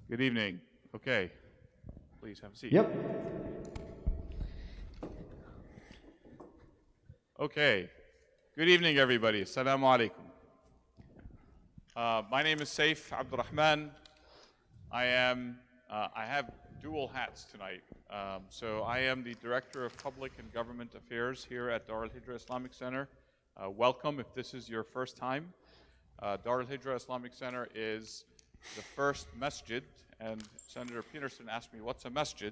Good evening. Okay, please have a seat. Yep. Okay, good evening, everybody. Assalamu alaikum. My name is Saif Abdurrahman. I have dual hats tonight. So I am the Director of Public and Government Affairs here at Al-Hijrah Islamic Center. Welcome if this is your first time. Al-Hijrah Islamic Center is the first masjid, and Senator Petersen asked me, what's a masjid?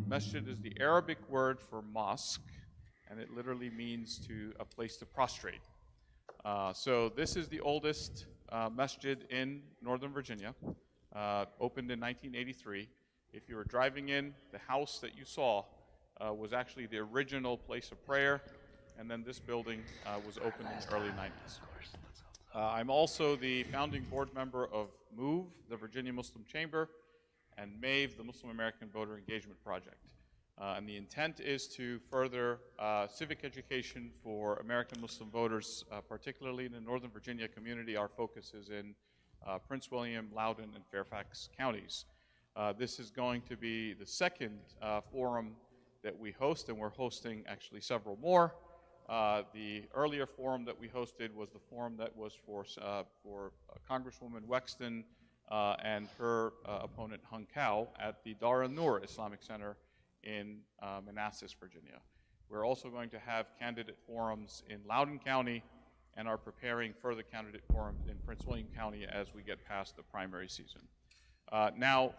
Masjid is the Arabic word for mosque, and it literally means a place to prostrate. So this is the oldest masjid in Northern Virginia, opened in 1983. If you were driving in, the house that you saw was actually the original place of prayer, and then this building was opened in the early 90s. I'm also the founding board member of MOVE, the Virginia Muslim Chamber, and MAVE, the Muslim American Voter Engagement Project. And the intent is to further civic education for American Muslim voters, particularly in the Northern Virginia community. Our focus is in Prince William, Loudoun, and Fairfax counties. This is going to be the second forum that we host, and we're hosting actually several more. The earlier forum that we hosted was the forum that was for Congresswoman Wexton and her opponent Hung Kao at the Dar an-Nur Islamic Center in Manassas, Virginia. We're also going to have candidate forums in Loudoun County and are preparing further candidate forums in Prince William County as we get past the primary season. Now,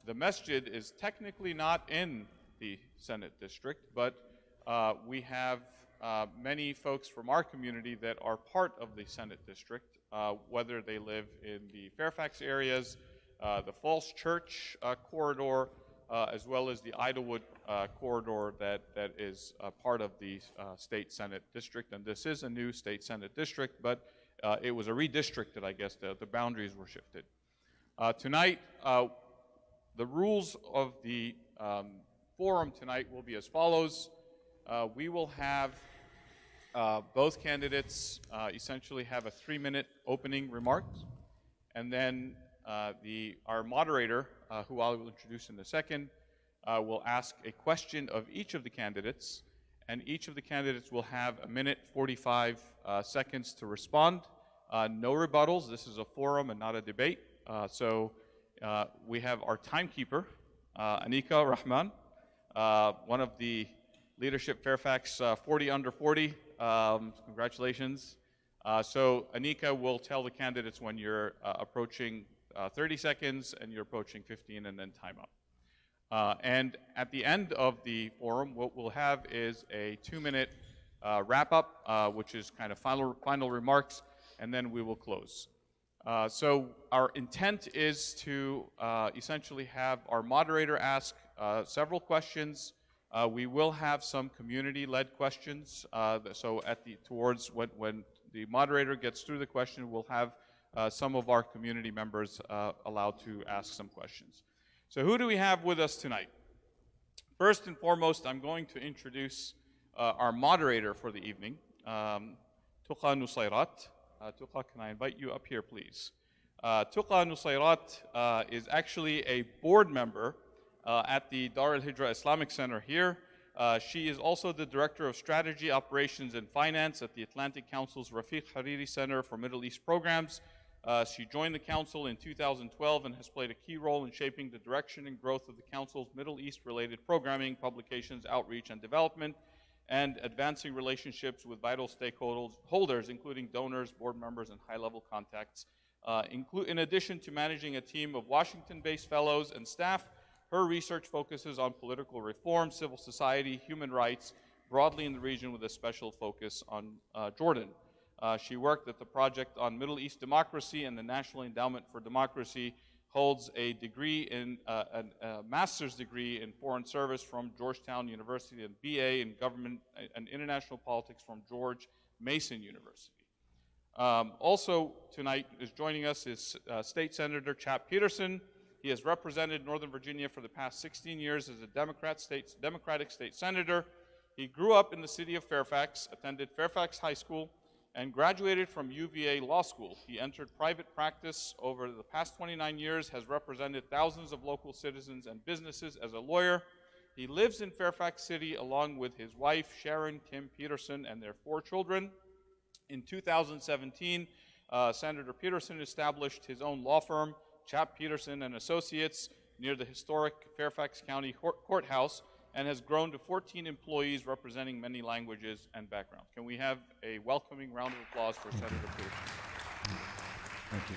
the masjid is technically not in the Senate district, but we have many folks from our community that are part of the Senate district, whether they live in the Fairfax areas, the Falls Church corridor, as well as the Idlewood corridor that is part of the state Senate district. And this is a new state Senate district, but it was a redistricted, I guess. The boundaries were shifted. Tonight, the rules of the forum tonight will be as follows. We will have both candidates essentially have a 3-minute opening remarks, and then our moderator, who I will introduce in a second, will ask a question of each of the candidates, and each of the candidates will have 1:45 seconds to respond. No rebuttals. This is a forum and not a debate. So we have our timekeeper, Anika Rahman, one of the Leadership Fairfax 40 under 40. Congratulations. So Anika will tell the candidates when you're approaching 30 seconds and you're approaching 15, and then time up. And at the end of the forum, what we'll have is a 2-minute wrap-up, which is kind of final remarks, and then we will close. So our intent is to essentially have our moderator ask several questions. We will have some community-led questions. So towards when the moderator gets through the question, we'll have some of our community members allowed to ask some questions. So who do we have with us tonight? First and foremost, I'm going to introduce our moderator for the evening, Tuqa Nusayrat. Tuqa, can I invite you up here, please? Tuqa Nusayrat is actually a board member at the Dar al-Hijrah Islamic Center here. She is also the Director of Strategy, Operations, and Finance at the Atlantic Council's Rafiq Hariri Center for Middle East Programs. She joined the Council in 2012 and has played a key role in shaping the direction and growth of the Council's Middle East-related programming, publications, outreach, and development, and advancing relationships with vital stakeholders, including donors, board members, and high-level contacts. In addition to managing a team of Washington-based fellows and staff, her research focuses on political reform, civil society, human rights, broadly in the region with a special focus on Jordan. She worked at the Project on Middle East Democracy and the National Endowment for Democracy, holds a degree a master's degree in foreign service from Georgetown University and BA in Government and International Politics from George Mason University. Also tonight is joining us is State Senator Chap Petersen. He has represented Northern Virginia for the past 16 years as a Democratic state senator. He grew up in the city of Fairfax, attended Fairfax High School, and graduated from UVA Law School. He entered private practice over the past 29 years, has represented thousands of local citizens and businesses as a lawyer. He lives in Fairfax City along with his wife, Sharon Kim Petersen, and their 4 children. In 2017, Senator Petersen established his own law firm, Chap, Petersen and Associates, near the historic Fairfax County Courthouse, and has grown to 14 employees representing many languages and backgrounds. Can we have a welcoming round of applause for Senator Petersen? Thank you.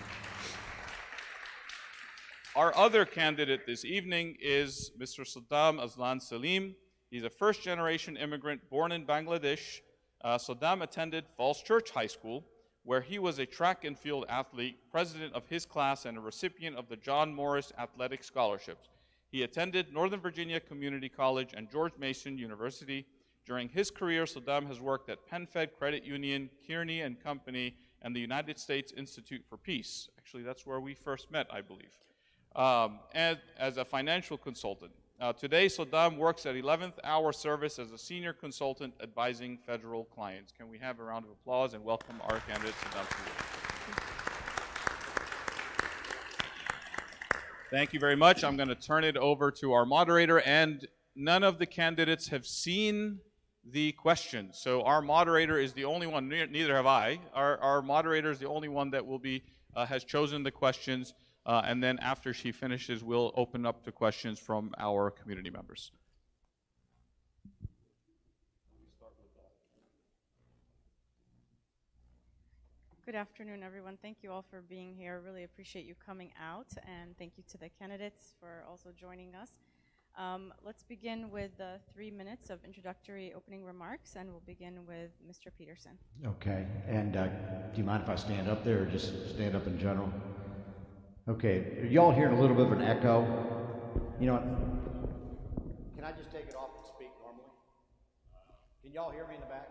Our other candidate this evening is Mr. Saddam Salim. He's a first-generation immigrant born in Bangladesh. Saddam attended Falls Church High School, where he was a track and field athlete, president of his class, and a recipient of the John Morris Athletic Scholarships. He attended Northern Virginia Community College and George Mason University. During his career, Saddam has worked at PenFed Credit Union, Kearney and Company, and the United States Institute for Peace. Actually, that's where we first met, I believe, and as a financial consultant. Today, Saddam works at 11th hour service as a senior consultant advising federal clients. Can we have a round of applause and welcome our candidate, Saddam Salim? Thank you very much. I'm going to turn it over to our moderator, and none of the candidates have seen the questions. So our moderator is the only one, neither have I. Our moderator is the only one that will be, has chosen the questions, and then after she finishes, we'll open up to questions from our community members. Good afternoon, everyone. Thank you all for being here. Really appreciate you coming out, and thank you to the candidates for also joining us. Let's begin with 3 minutes of introductory opening remarks, and we'll begin with Mr. Petersen. Okay, and do you mind if I stand up there or just stand up in general? Okay, are y'all hearing a little bit of an echo? You know what? Can I just take it off and speak normally? Can y'all hear me in the back?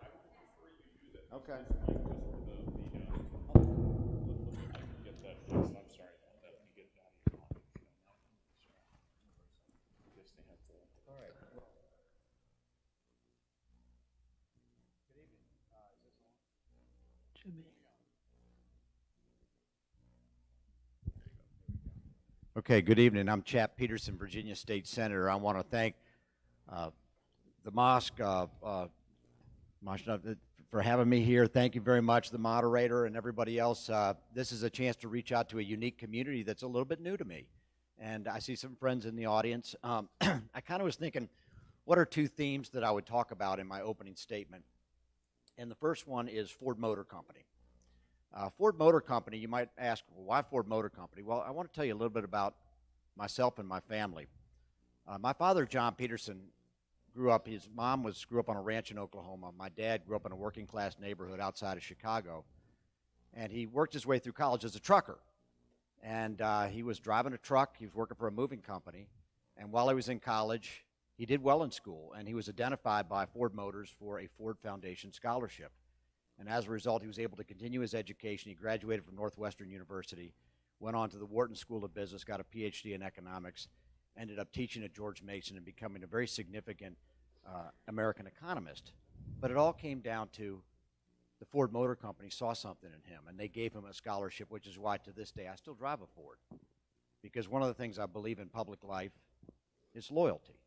I would prefer you use it. Okay. Okay, good evening. I'm Chap Petersen, Virginia State Senator. I want to thank the mosque for having me here. Thank you very much, the moderator and everybody else. This is a chance to reach out to a unique community that's a little bit new to me. And I see some friends in the audience. I kind of was thinking, what are 2 themes that I would talk about in my opening statement? And the first one is Ford Motor Company. Ford Motor Company, you might ask, well, why Ford Motor Company? Well, I want to tell you a little bit about myself and my family. My father, John Petersen, his mom grew up on a ranch in Oklahoma. My dad grew up in a working class neighborhood outside of Chicago. And he worked his way through college as a trucker. And he was driving a truck. He was working for a moving company. And while he was in college, he did well in school. And he was identified by Ford Motors for a Ford Foundation scholarship. And as a result, he was able to continue his education. He graduated from Northwestern University, went on to the Wharton School of Business, got a PhD in economics, ended up teaching at George Mason and becoming a very significant American economist. But it all came down to the Ford Motor Company saw something in him, and they gave him a scholarship, which is why to this day I still drive a Ford. Because one of the things I believe in public life is loyalty.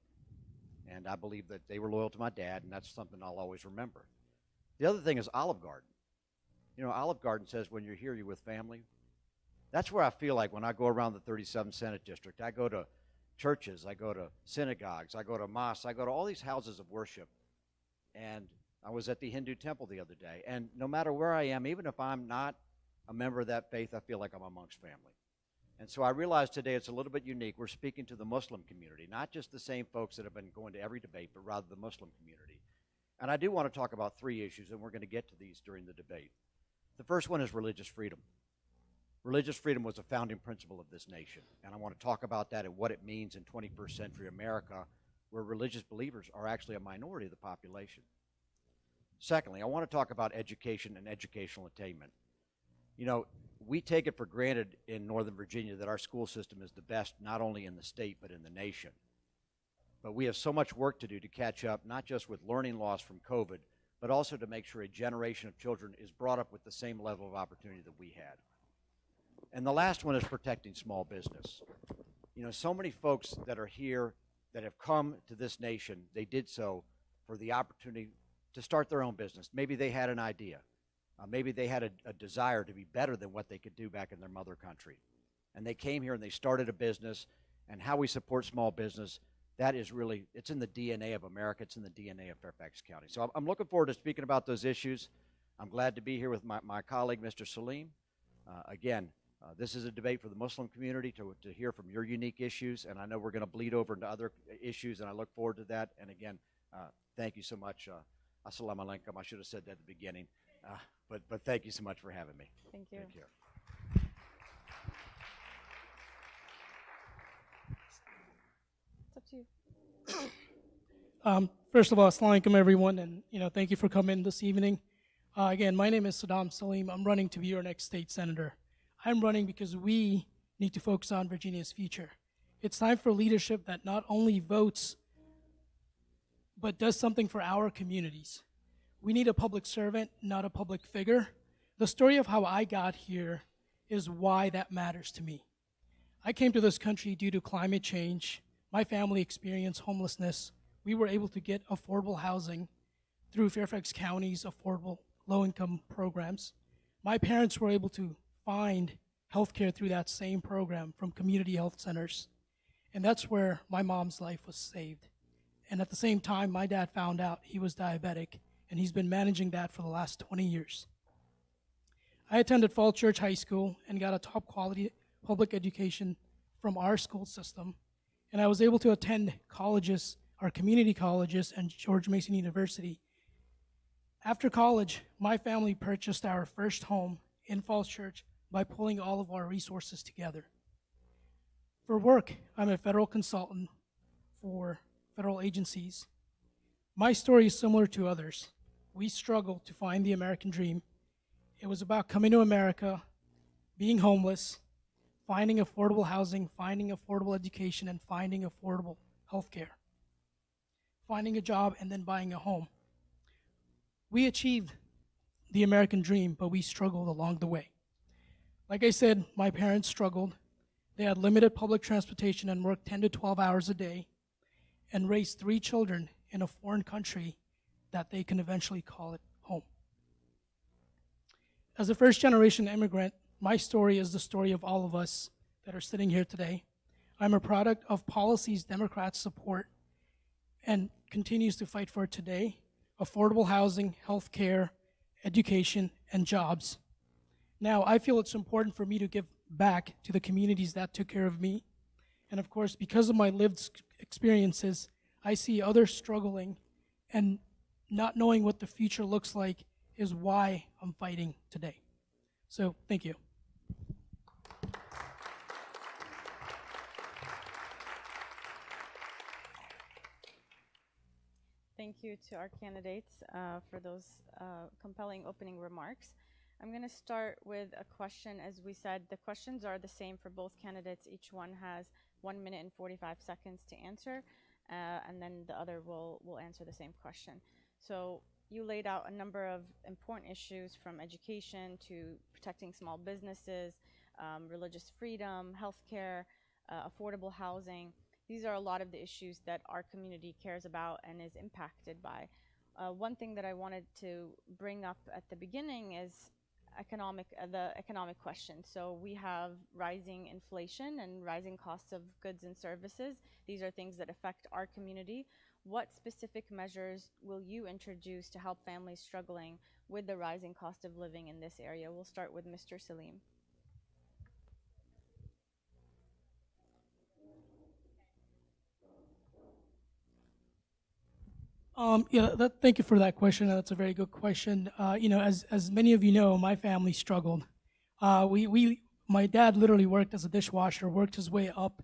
And I believe that they were loyal to my dad, and that's something I'll always remember. The other thing is Olive Garden. You know, Olive Garden says when you're here, you're with family. That's where I feel like when I go around the 37th Senate District. I go to churches, I go to synagogues, I go to mosques, I go to all these houses of worship. And I was at the Hindu temple the other day. And no matter where I am, even if I'm not a member of that faith, I feel like I'm amongst family. And so I realize today it's a little bit unique. We're speaking to the Muslim community, not just the same folks that have been going to every debate, but rather the Muslim community. And I do want to talk about 3 issues, and we're going to get to these during the debate. The first one is religious freedom. Religious freedom was a founding principle of this nation, and I want to talk about that and what it means in 21st century America, where religious believers are actually a minority of the population. Secondly, I want to talk about education and educational attainment. You know, we take it for granted in Northern Virginia that our school system is the best not only in the state but in the nation. But we have so much work to do to catch up, not just with learning loss from COVID, but also to make sure a generation of children is brought up with the same level of opportunity that we had. And the last one is protecting small business. You know, so many folks that are here that have come to this nation, they did so for the opportunity to start their own business. Maybe they had an idea. Maybe they had a desire to be better than what they could do back in their mother country. And they came here and they started a business, and how we support small business, that is really, it's in the DNA of America. It's in the DNA of Fairfax County. So I'm looking forward to speaking about those issues. I'm glad to be here with my colleague, Mr. Salim. Again, this is a debate for the Muslim community to hear from your unique issues, and I know we're going to bleed over into other issues, and I look forward to that. And again, thank you so much. Assalamu alaikum. I should have said that at the beginning, but thank you so much for having me. Thank you. Thank you. It's up to you. First of all, assalamu alaikum everyone, and thank you for coming this evening. Again, my name is Salim. I'm running to be your next state senator. I'm running because we need to focus on Virginia's future. It's time for leadership that not only votes, but does something for our communities. We need a public servant, not a public figure. The story of how I got here is why that matters to me. I came to this country due to climate change. My family experienced homelessness. We were able to get affordable housing through Fairfax County's affordable low-income programs. My parents were able to find healthcare through that same program from community health centers. And that's where my mom's life was saved. And at the same time, my dad found out he was diabetic, and he's been managing that for the last 20 years. I attended Falls Church High School and got a top quality public education from our school system. And I was able to attend colleges, our community colleges, and George Mason University. After college, my family purchased our first home in Falls Church by pulling all of our resources together. For work, I'm a federal consultant for federal agencies. My story is similar to others. We struggled to find the American dream. It was about coming to America, being homeless, finding affordable housing, finding affordable education, and finding affordable health care. Finding a job and then buying a home. We achieved the American dream, but we struggled along the way. Like I said, my parents struggled. They had limited public transportation and worked 10 to 12 hours a day and raised 3 children in a foreign country that they can eventually call it home. As a first-generation immigrant, my story is the story of all of us that are sitting here today. I'm a product of policies Democrats support and continues to fight for today: affordable housing, health care, education, and jobs. Now, I feel it's important for me to give back to the communities that took care of me. And of course, because of my lived experiences, I see others struggling, and not knowing what the future looks like is why I'm fighting today. So, thank you. Thank you to our candidates for those compelling opening remarks. I'm going to start with a question. As we said, the questions are the same for both candidates. Each one has 1 minute and 45 seconds to answer, and then the other will answer the same question. So you laid out a number of important issues, from education to protecting small businesses, religious freedom, healthcare, affordable housing. These are a lot of the issues that our community cares about and is impacted by. One thing that I wanted to bring up at the beginning is the economic question. So we have rising inflation and rising costs of goods and services. These are things that affect our community. What specific measures will you introduce to help families struggling with the rising cost of living in this area? We'll start with Mr. Salim. Thank you for that question. That's a very good question. As many of you know, my family struggled. My dad literally worked as a dishwasher, worked his way up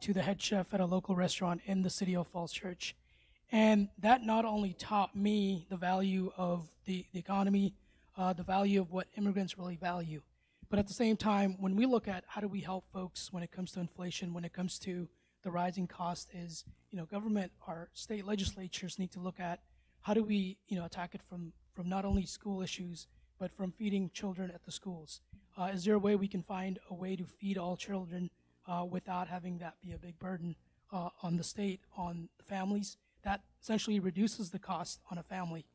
to the head chef at a local restaurant in the city of Falls Church. And that not only taught me the value of the economy, the value of what immigrants really value, but at the same time, when we look at how do we help folks when it comes to inflation, when it comes to the rising cost, is government, our state legislatures need to look at how do we, attack it from not only school issues, but from feeding children at the schools? Is there a way we can find a way to feed all children without having that be a big burden on the state, on the families? That essentially reduces the cost on a family.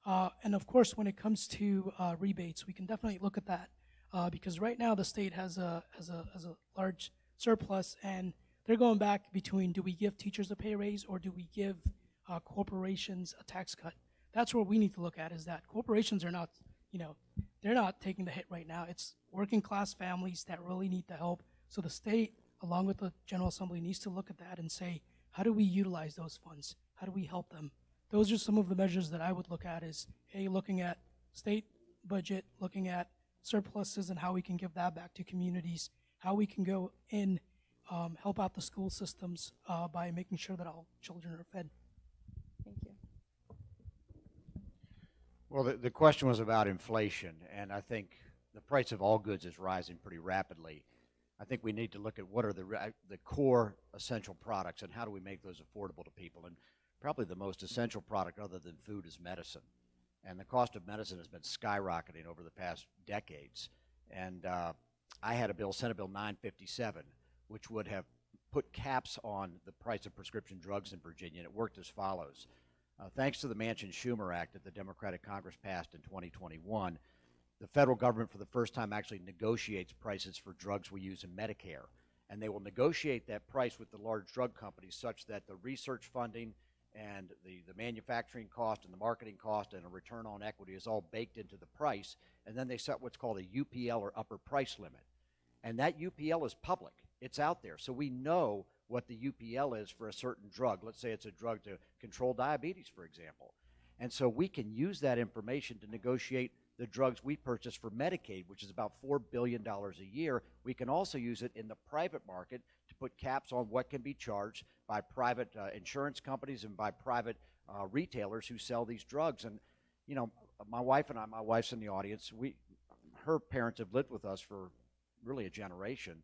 And of course, when it comes to rebates, we can definitely look at that because right now the state has a large surplus, and they're going back between, do we give teachers a pay raise or do we give corporations a tax cut? That's where we need to look at, is that corporations are not, they're not taking the hit right now. It's working class families that really need the help. So the state, along with the General Assembly, needs to look at that and say, how do we utilize those funds? How do we help them? Those are some of the measures that I would look at, is, hey, looking at state budget, looking at surpluses and how we can give that back to communities, how we can go in, help out the school systems by making sure that all children are fed. Thank you. Well, the question was about inflation, and I think the price of all goods is rising pretty rapidly. I think we need to look at what are the core essential products and how do we make those affordable to people. And probably the most essential product other than food is medicine. And the cost of medicine has been skyrocketing over the past decades. And I had a bill, Senate Bill 957, which would have put caps on the price of prescription drugs in Virginia, and it worked as follows. Thanks to the Manchin-Schumer Act that the Democratic Congress passed in 2021, the federal government for the first time actually negotiates prices for drugs we use in Medicare. And they will negotiate that price with the large drug companies such that the research funding and the manufacturing cost and the marketing cost and a return on equity is all baked into the price. And then they set what's called a UPL, or upper price limit. And that UPL is public. It's out there. So we know what the UPL is for a certain drug. Let's say it's a drug to control diabetes, for example. And so we can use that information to negotiate the drugs we purchase for Medicaid, which is about $4 billion a year. We can also use it in the private market to put caps on what can be charged by private insurance companies and by private retailers who sell these drugs. And, my wife and I, my wife's in the audience, her parents have lived with us for really a generation,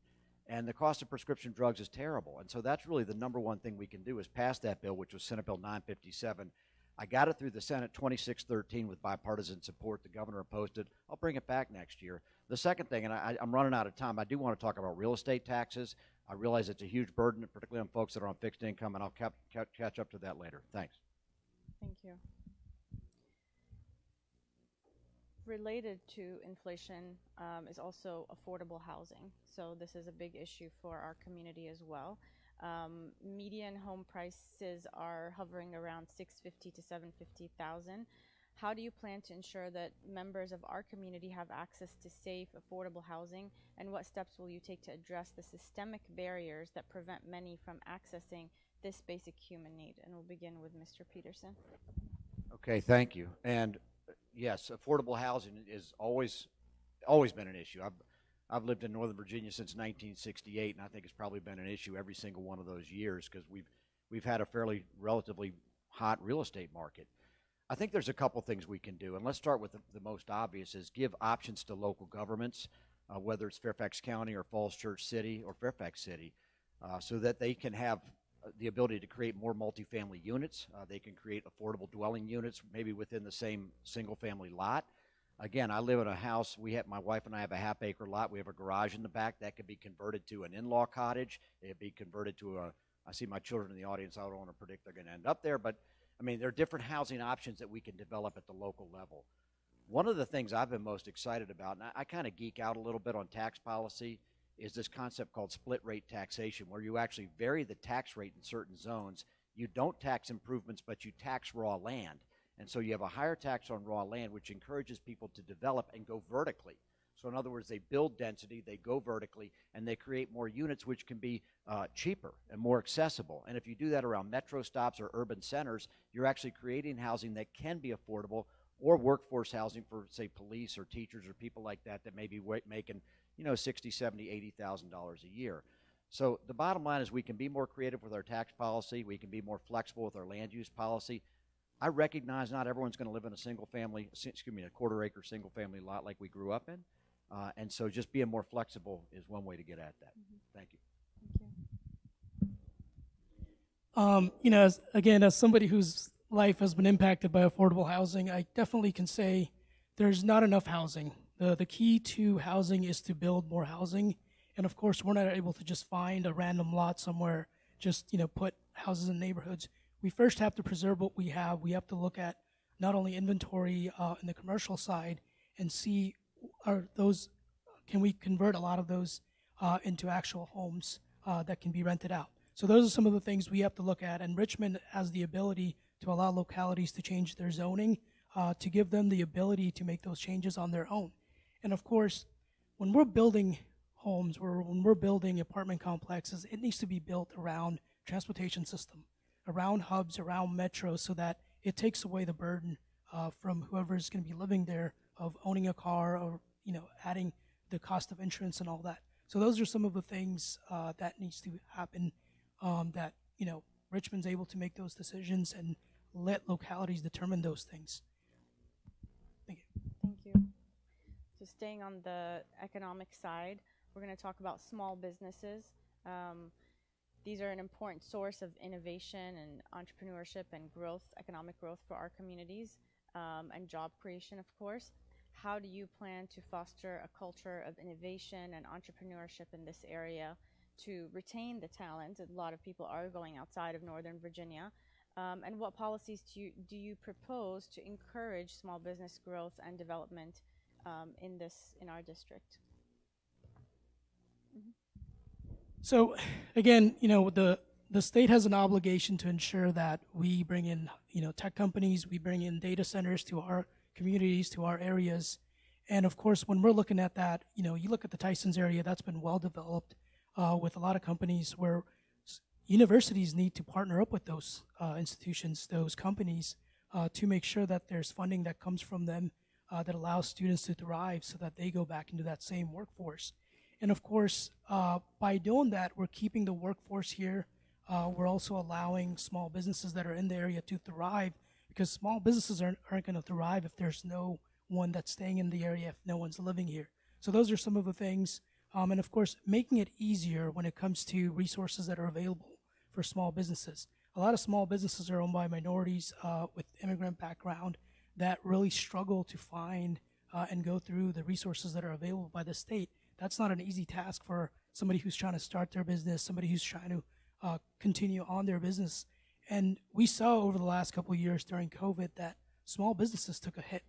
and the cost of prescription drugs is terrible. And so that's really the number one thing we can do, is pass that bill, which was Senate Bill 957. I got it through the Senate 2613 with bipartisan support. The governor opposed it. I'll bring it back next year. The second thing, and I'm running out of time, I do want to talk about real estate taxes. I realize it's a huge burden, particularly on folks that are on fixed income, and I'll catch up to that later. Thanks. Thank you. Related to inflation is also affordable housing. So this is a big issue for our community as well. Median home prices are hovering around $650,000 to $750,000. How do you plan to ensure that members of our community have access to safe, affordable housing, and what steps will you take to address the systemic barriers that prevent many from accessing this basic human need? And we'll begin with Mr. Petersen. Okay, thank you. And yes, affordable housing is always been an issue. I've lived in Northern Virginia since 1968, and I think it's probably been an issue every single one of those years because we've had a relatively hot real estate market. I think there's a couple things we can do, and let's start with the most obvious, is give options to local governments, whether it's Fairfax County or Falls Church City or Fairfax City, so that they can have the ability to create more multifamily units. They can create affordable dwelling units, maybe within the same single-family lot. Again, I live in a house. My wife and I have a half-acre lot. We have a garage in the back that could be converted to an in-law cottage. It could be converted to I see my children in the audience. I don't want to predict they're going to end up there, but I mean, there are different housing options that we can develop at the local level. One of the things I've been most excited about, and I kind of geek out a little bit on tax policy, is this concept called split rate taxation, where you actually vary the tax rate in certain zones. You don't tax improvements, but you tax raw land. And so you have a higher tax on raw land, which encourages people to develop and go vertically. So in other words, they build density, they go vertically, and they create more units, which can be cheaper and more accessible. And if you do that around metro stops or urban centers, you're actually creating housing that can be affordable, or workforce housing for, say, police or teachers or people like that may be making, $60,000, $70,000, $80,000 a year. So the bottom line is we can be more creative with our tax policy. We can be more flexible with our land use policy. I recognize not everyone's going to live in a quarter-acre single-family lot like we grew up in. And so just being more flexible is one way to get at that. Mm-hmm. Thank you. Thank you. As somebody who's life has been impacted by affordable housing, I definitely can say there's not enough housing. The key to housing is to build more housing. And of course, we're not able to just find a random lot somewhere, just put houses in neighborhoods. We first have to preserve what we have. We have to look at not only inventory in the commercial side and see can we convert a lot of those into actual homes that can be rented out. So those are some of the things we have to look at. And Richmond has the ability to allow localities to change their zoning, to give them the ability to make those changes on their own. And of course, when we're building homes, when we're building apartment complexes, it needs to be built around transportation system, around hubs, around metros, so that it takes away the burden from whoever is going to be living there of owning a car or adding the cost of insurance and all that. So those are some of the things that needs to happen. That Richmond's able to make those decisions and let localities determine those things. Thank you. Thank you. So staying on the economic side, we're going to talk about small businesses. These are an important source of innovation and entrepreneurship and growth, economic growth for our communities, and job creation, of course. How do you plan to foster a culture of innovation and entrepreneurship in this area to retain the talent? A lot of people are going outside of Northern Virginia. And what policies do you propose to encourage small business growth and development in our district? Mm-hmm. So again, the state has an obligation to ensure that we bring in tech companies, we bring in data centers to our communities, to our areas. And of course, when we're looking at that, you look at the Tysons area, that's been well developed with a lot of companies where universities need to partner up with those institutions, those companies, to make sure that there's funding that comes from them that allows students to thrive so that they go back into that same workforce. And of course, by doing that, we're keeping the workforce here. We're also allowing small businesses that are in the area to thrive, because small businesses aren't going to thrive if there's no one that's staying in the area, if no one's living here. So those are some of the things. And of course, making it easier when it comes to resources that are available for small businesses. A lot of small businesses are owned by minorities with immigrant background that really struggle to find and go through the resources that are available by the state. That's not an easy task for somebody who's trying to start their business, somebody who's trying to continue on their business. And we saw over the last couple of years during COVID that small businesses took a hit.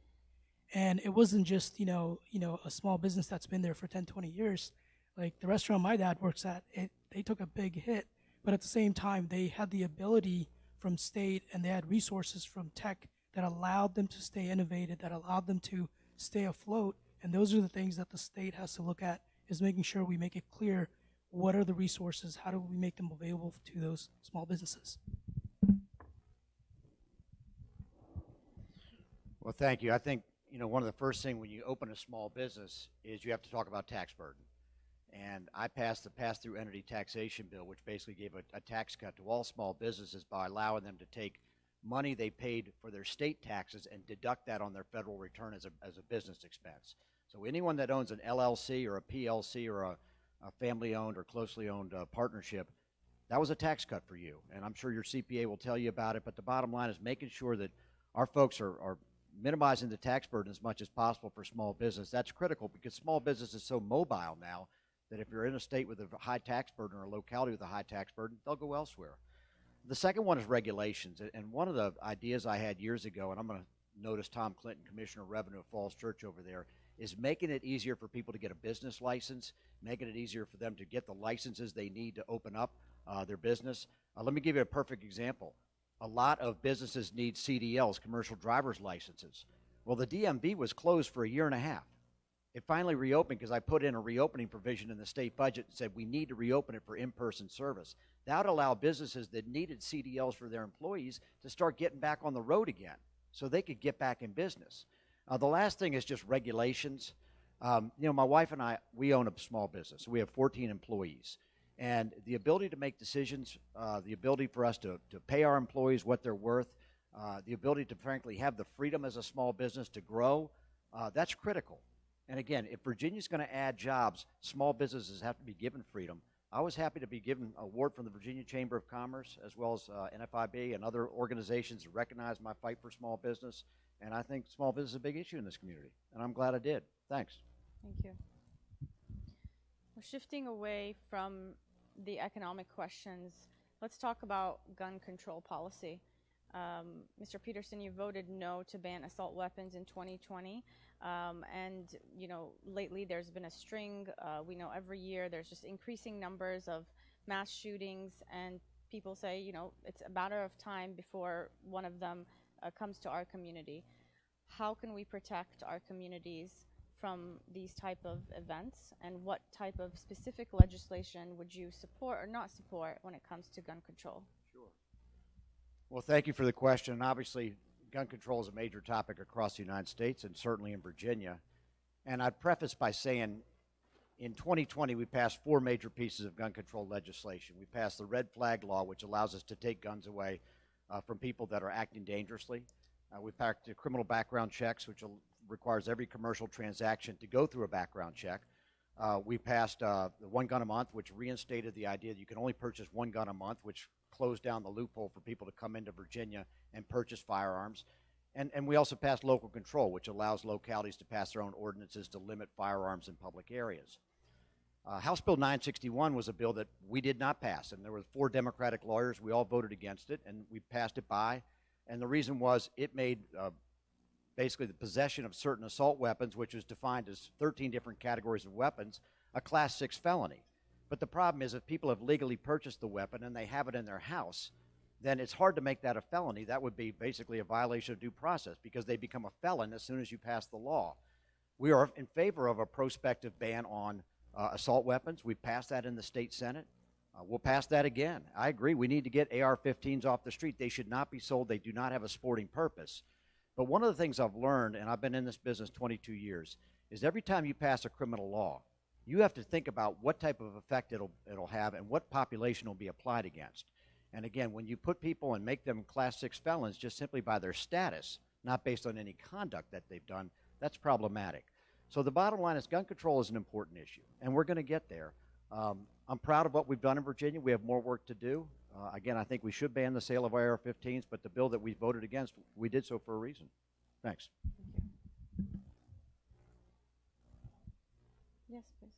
And it wasn't just, a small business that's been there for 10, 20 years. Like the restaurant my dad works at, they took a big hit. But at the same time, they had the ability from state and they had resources from tech that allowed them to stay innovative, that allowed them to stay afloat. And those are the things that the state has to look at, is making sure we make it clear what are the resources, how do we make them available to those small businesses. Well, thank you. I think, one of the first things when you open a small business is you have to talk about tax burden. And I passed the pass-through entity taxation bill, which basically gave a tax cut to all small businesses by allowing them to take money they paid for their state taxes and deduct that on their federal return as a business expense. So anyone that owns an LLC or a PLC or a family-owned or closely owned partnership, that was a tax cut for you. And I'm sure your CPA will tell you about it, but the bottom line is making sure that our folks are minimizing the tax burden as much as possible for small business. That's critical because small business is so mobile now that if you're in a state with a high tax burden or a locality with a high tax burden, they'll go elsewhere. The second one is regulations. And one of the ideas I had years ago, and I'm going to notice Tom Clinton, Commissioner of Revenue of Falls Church over there, is making it easier for people to get a business license, making it easier for them to get the licenses they need to open up their business. Let me give you a perfect example. A lot of businesses need CDLs, commercial driver's licenses. Well, the DMV was closed for a year and a half. It finally reopened because I put in a reopening provision in the state budget and said we need to reopen it for in-person service. That would allow businesses that needed CDLs for their employees to start getting back on the road again so they could get back in business. The last thing is just regulations. My wife and I, we own a small business. We have 14 employees. And the ability to make decisions, the ability for us to pay our employees what they're worth, the ability to, frankly, have the freedom as a small business to grow, that's critical. And again, if Virginia's going to add jobs, small businesses have to be given freedom. I was happy to be given an award from the Virginia Chamber of Commerce, as well as NFIB and other organizations that recognize my fight for small business. And I think small business is a big issue in this community, and I'm glad I did. Thanks. Thank you. Well, shifting away from the economic questions, let's talk about gun control policy. Mr. Petersen, you voted no to ban assault weapons in 2020. And, you know, lately there's been a string. We know every year there's just increasing numbers of mass shootings, and people say, you know, it's a matter of time before one of them comes to our community. How can we protect our communities from these type of events, and what type of specific legislation would you support or not support when it comes to gun control? Sure. Well, thank you for the question. Obviously, gun control is a major topic across the United States and certainly in Virginia. And I'd preface by saying in 2020, we passed 4 major pieces of gun control legislation. We passed the red flag law, which allows us to take guns away from people that are acting dangerously. We passed the criminal background checks, which requires every commercial transaction to go through a background check. We passed the 1 gun a month, which reinstated the idea that you can only purchase 1 gun a month, which closed down the loophole for people to come into Virginia and purchase firearms. And we also passed local control, which allows localities to pass their own ordinances to limit firearms in public areas. House Bill 961 was a bill that we did not pass, and there were 4 Democratic lawyers. We all voted against it, and we passed it by. And the reason was it made basically the possession of certain assault weapons, which was defined as 13 different categories of weapons, a Class 6 felony. But the problem is if people have legally purchased the weapon and they have it in their house, then it's hard to make that a felony. That would be basically a violation of due process because they become a felon as soon as you pass the law. We are in favor of a prospective ban on assault weapons. We passed that in the state Senate. We'll pass that again. I agree. We need to get AR-15s off the street. They should not be sold. They do not have a sporting purpose. But one of the things I've learned, and I've been in this business 22 years, is every time you pass a criminal law, you have to think about what type of effect it'll have and what population will be applied against. And again, when you put people and make them Class 6 felons just simply by their status, not based on any conduct that they've done, that's problematic. So the bottom line is gun control is an important issue, and we're going to get there. I'm proud of what we've done in Virginia. We have more work to do. Again, I think we should ban the sale of AR-15s, but the bill that we voted against, we did so for a reason. Thanks. Yes, please.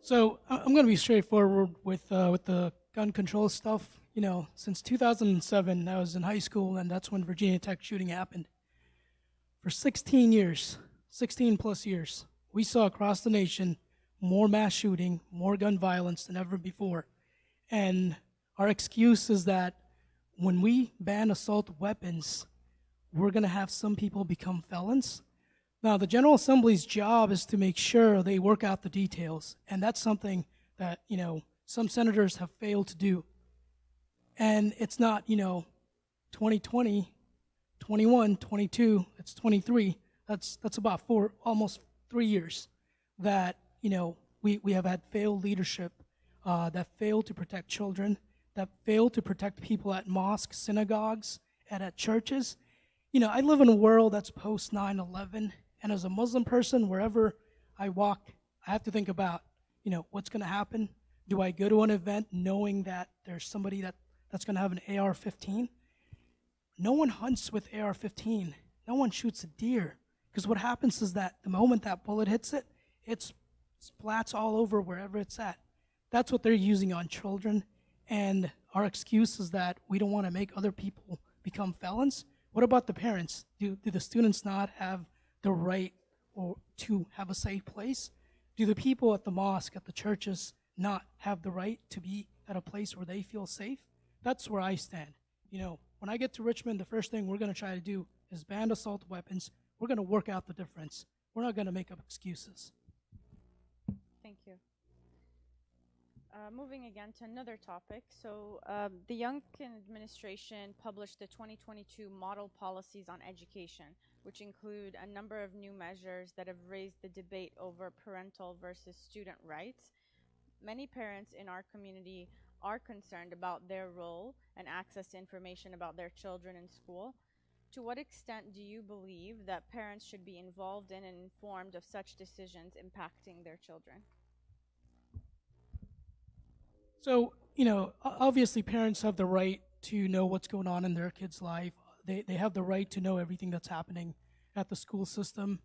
So I'm going to be straightforward with the gun control stuff. You know, since 2007, I was in high school, and that's when Virginia Tech shooting happened. For 16 years, 16 plus years, we saw across the nation more mass shooting, more gun violence than ever before. And our excuse is that when we ban assault weapons, we're going to have some people become felons. Now, the General Assembly's job is to make sure they work out the details, and that's something that, you know, some senators have failed to do. And it's not, you know, 2020, 21, 22, it's 23. That's about almost 3 years that, you know, we have had failed leadership that failed to protect children, that failed to protect people at mosques, synagogues, and at churches. You know, I live in a world that's post 9/11, and as a Muslim person, wherever I walk, I have to think about, you know, what's going to happen. Do I go to an event knowing that there's somebody that's going to have an AR-15? No one hunts with AR-15. No one shoots a deer. Because what happens is that the moment that bullet hits it, it splats all over wherever it's at. That's what they're using on children. And our excuse is that we don't want to make other people become felons. What about the parents? Do the students not have the right to have a safe place? Do the people at the mosque, at the churches, not have the right to be at a place where they feel safe? That's where I stand. You know, when I get to Richmond, the first thing we're going to try to do is ban assault weapons. We're going to work out the difference. We're not going to make up excuses. Thank you. Moving again to another topic. So the Youngkin administration published the 2022 model policies on education, which include a number of new measures that have raised the debate over parental versus student rights. Many parents in our community are concerned about their role and access to information about their children in school. To what extent do you believe that parents should be involved in and informed of such decisions impacting their children? So, obviously parents have the right to know what's going on in their kid's life. They have the right to know everything that's happening at the school system.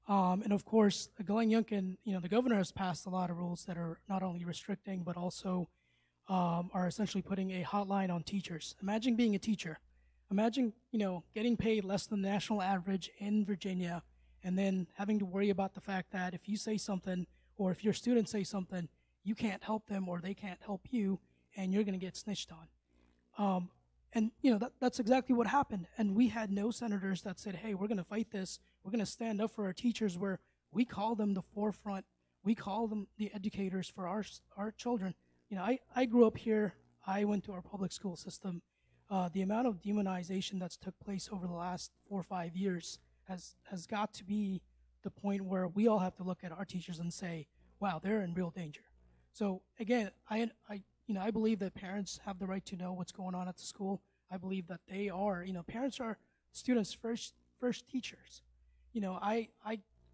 And of course, Glenn Youngkin, the governor has passed a lot of rules that are not only restricting, but also are essentially putting a hotline on teachers. Imagine being a teacher. Imagine, getting paid less than the national average in Virginia, and then having to worry about the fact that if you say something, or if your students say something, you can't help them or they can't help you, and you're going to get snitched on. And that's exactly what happened. And we had no senators that said, hey, we're going to fight this. We're going to stand up for our teachers, where we call them the forefront. We call them the educators for our children. I grew up here. I went to our public school system. The amount of demonization that's took place over the last 4 or 5 years has got to be the point where we all have to look at our teachers and say, wow, they're in real danger. So again, I believe that parents have the right to know what's going on at the school. I believe that they are, parents are students' first teachers. I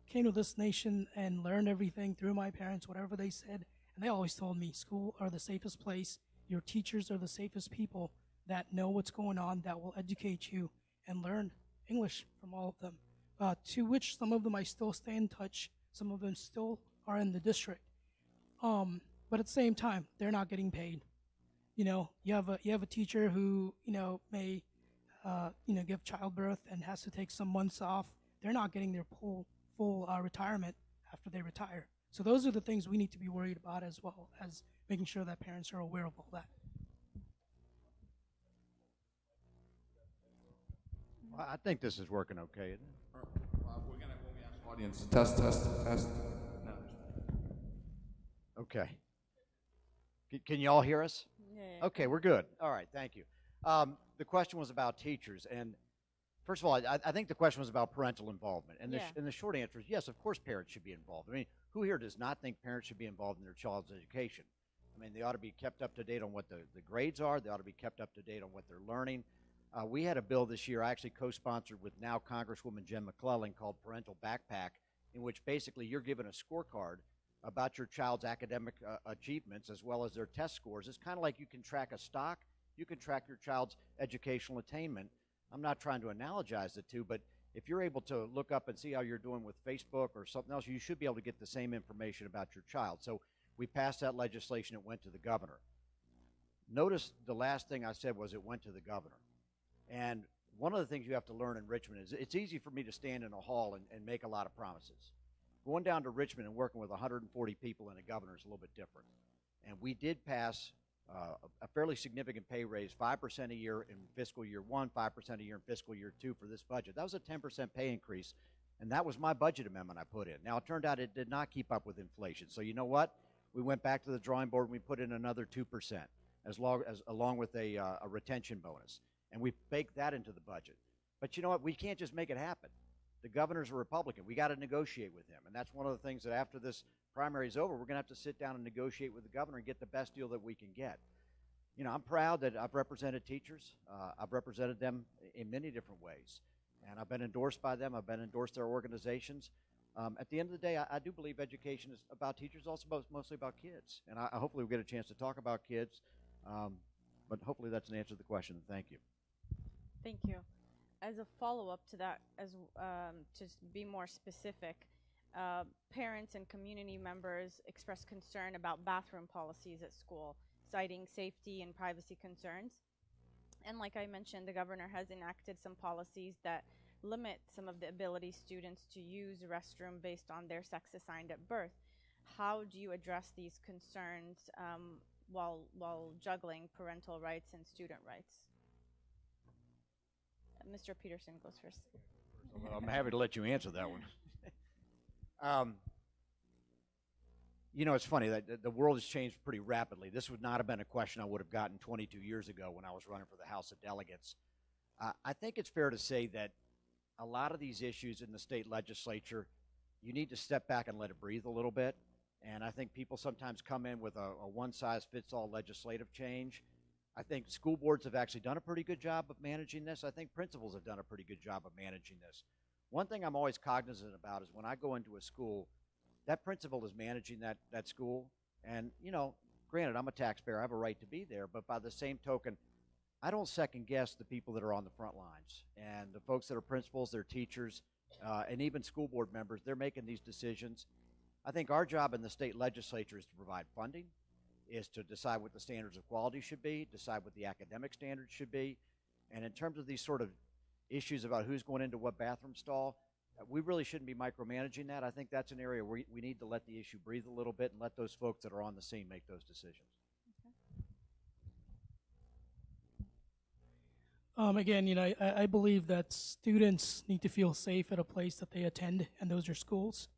came to this nation and learned everything through my parents, whatever they said, and they always told me school are the safest place. Your teachers are the safest people that know what's going on, that will educate you and learn English from all of them. To which some of them I still stay in touch. Some of them still are in the district. But at the same time, they're not getting paid. You have a teacher who may give childbirth and has to take some months off. They're not getting their full retirement after they retire. So those are the things we need to be worried about, as well as making sure that parents are aware of all that. Well, I think this is working okay, isn't it? We're gonna when we ask audience test. No. Okay. Can you all hear us? Yeah. Okay, we're good. All right, thank you. The question was about teachers, and first of all, I think the question was about parental involvement, and the short answer is yes, of course parents should be involved. I mean, who here does not think parents should be involved in their child's education? I mean, they ought to be kept up to date on what the grades are. They ought to be kept up to date on what they're learning. We had a bill this year I actually co-sponsored with now Congresswoman Jen McClellan called Parental Backpack, in which basically you're given a scorecard about your child's academic achievements as well as their test scores. It's kind of like you can track a stock. You can track your child's educational attainment. I'm not trying to analogize the two, but if you're able to look up and see how you're doing with Facebook or something else, you should be able to get the same information about your child. So we passed that legislation. It went to the governor. Notice the last thing I said was it went to the governor. And one of the things you have to learn in Richmond is it's easy for me to stand in a hall and make a lot of promises. Going down to Richmond and working with 140 people and a governor is a little bit different. And we did pass a fairly significant pay raise, 5% a year in fiscal year 1, 5% a year in fiscal year 2 for this budget. That was a 10% pay increase, and that was my budget amendment I put in. Now, it turned out it did not keep up with inflation. So you know what? We went back to the drawing board and we put in another 2%, along with a retention bonus. And we baked that into the budget. But you know what? We can't just make it happen. The governor's a Republican. We got to negotiate with him. And that's one of the things that after this primary is over, we're going to have to sit down and negotiate with the governor and get the best deal that we can get. You know, I'm proud that I've represented teachers. I've represented them in many different ways. And I've been endorsed by them. I've been endorsed their organizations. At the end of the day, I do believe education is about teachers, also mostly about kids. And I hopefully we'll get a chance to talk about kids. But hopefully that's an answer to the question. Thank you. Thank you. As a follow-up to that, to be more specific, parents and community members express concern about bathroom policies at school, citing safety and privacy concerns. And like I mentioned, the governor has enacted some policies that limit some of the ability students to use the restroom based on their sex assigned at birth. How do you address these concerns while juggling parental rights and student rights? Mr. Petersen goes first. Well, I'm happy to let you answer that one. You know, it's funny that the world has changed pretty rapidly. This would not have been a question I would have gotten 22 years ago when I was running for the House of Delegates. I think it's fair to say that a lot of these issues in the state legislature, you need to step back and let it breathe a little bit. And I think people sometimes come in with a one-size-fits-all legislative change. I think school boards have actually done a pretty good job of managing this. I think principals have done a pretty good job of managing this. One thing I'm always cognizant about is when I go into a school, that principal is managing that school. And, you know, granted, I'm a taxpayer, I have a right to be there, but by the same token, I don't second guess the people that are on the front lines and the folks that are principals, their teachers, and even school board members. They're making these decisions. I think our job in the state legislature is to provide funding, is to decide what the standards of quality should be, decide what the academic standards should be. And in terms of these sort of issues about who's going into what bathroom stall, we really shouldn't be micromanaging that. I think that's an area where we need to let the issue breathe a little bit and let those folks that are on the scene make those decisions. Again, I believe that students need to feel safe at a place that they attend, and those are schools.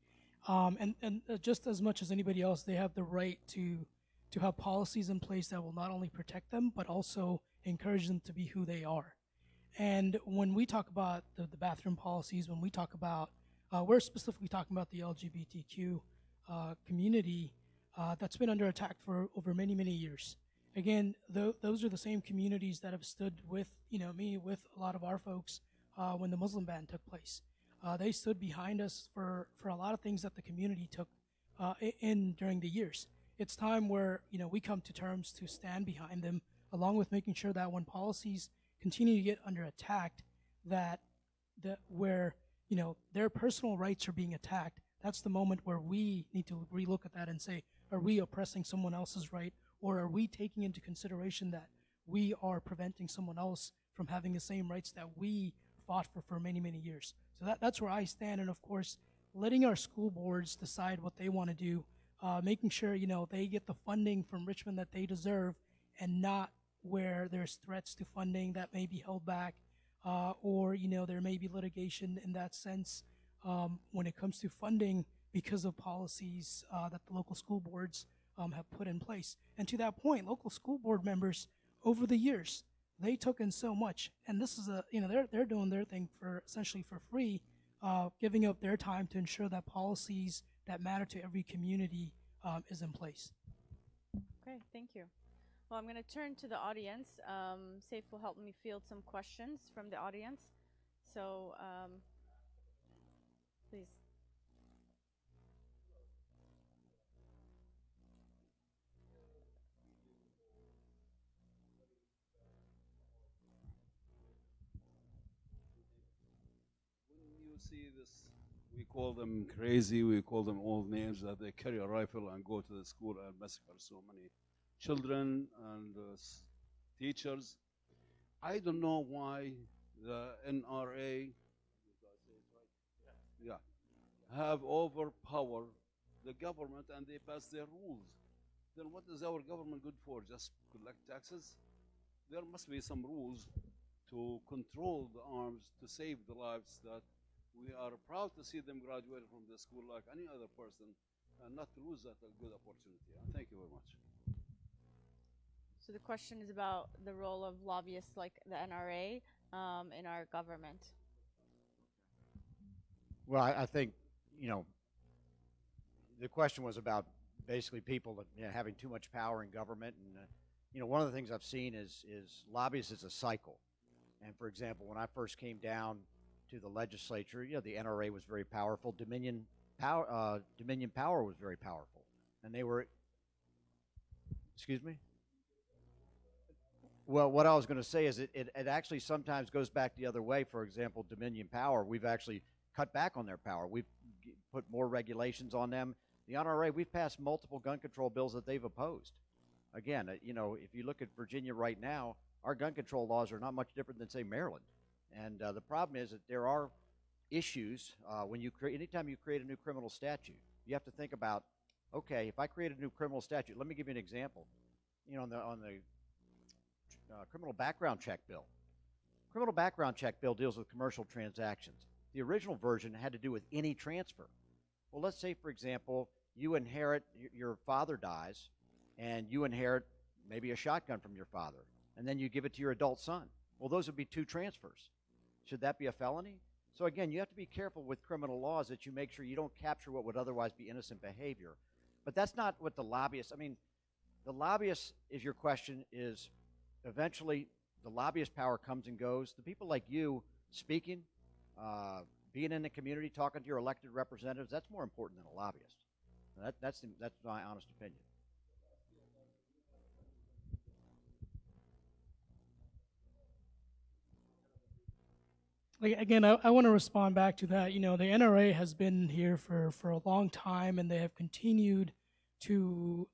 And just as much as anybody else, they have the right to have policies in place that will not only protect them, but also encourage them to be who they are. And when we talk about the bathroom policies, when we talk about, we're specifically talking about the LGBTQ community that's been under attack for over many, many years. Again, those are the same communities that have stood with, me, with a lot of our folks when the Muslim ban took place. They stood behind us for a lot of things that the community took in during the years. It's time where, we come to terms to stand behind them, along with making sure that when policies continue to get under attack, where their personal rights are being attacked, that's the moment where we need to relook at that and say, are we oppressing someone else's right, or are we taking into consideration that we are preventing someone else from having the same rights that we fought for many, many years? So that's where I stand, and of course, letting our school boards decide what they want to do, making sure they get the funding from Richmond that they deserve, and not where there's threats to funding that may be held back, or there may be litigation in that sense when it comes to funding because of policies that the local school boards have put in place. And to that point, local school board members over the years, they took in so much, and this is they're doing their thing for essentially for free, giving up their time to ensure that policies that matter to every community is in place. Okay, thank you. Well, I'm going to turn to the audience. Saif will help me field some questions from the audience. So, please. When you see this, we call them crazy, we call them all names, that they carry a rifle and go to the school and massacre so many children and teachers. I don't know why the NRA have overpowered the government and they pass their rules. Then what is our government good for? Just collect taxes? There must be some rules to control the arms, to save the lives, that we are proud to see them graduate from the school like any other person and not to lose that good opportunity. Thank you very much. So the question is about the role of lobbyists like the NRA in our government. Well, I think, the question was about basically people that, having too much power in government. And, one of the things I've seen is lobbyists is a cycle. And for example, when I first came down to the legislature, the NRA was very powerful. Dominion Power was very powerful. And they were, excuse me? Well, what I was going to say is it actually sometimes goes back the other way. For example, Dominion Power, we've actually cut back on their power. We've put more regulations on them. The NRA, we've passed multiple gun control bills that they've opposed. Again, if you look at Virginia right now, our gun control laws are not much different than, say, Maryland. And the problem is that there are issues when anytime you create a new criminal statute, you have to think about, okay, if I create a new criminal statute, let me give you an example. On the criminal background check bill. Criminal background check bill deals with commercial transactions. The original version had to do with any transfer. Well, let's say, for example, you inherit, your father dies, and you inherit maybe a shotgun from your father, and then you give it to your adult son. Well, those would be two transfers. Should that be a felony? So again, you have to be careful with criminal laws that you make sure you don't capture what would otherwise be innocent behavior. But that's not what the lobbyists, the lobbyists, is your question, is eventually the lobbyist power comes and goes. The people like you speaking, being in the community, talking to your elected representatives, that's more important than a lobbyist. That's my honest opinion. like again, I want to respond back to that. You know, the NRA has been here for a long time, and they have continued to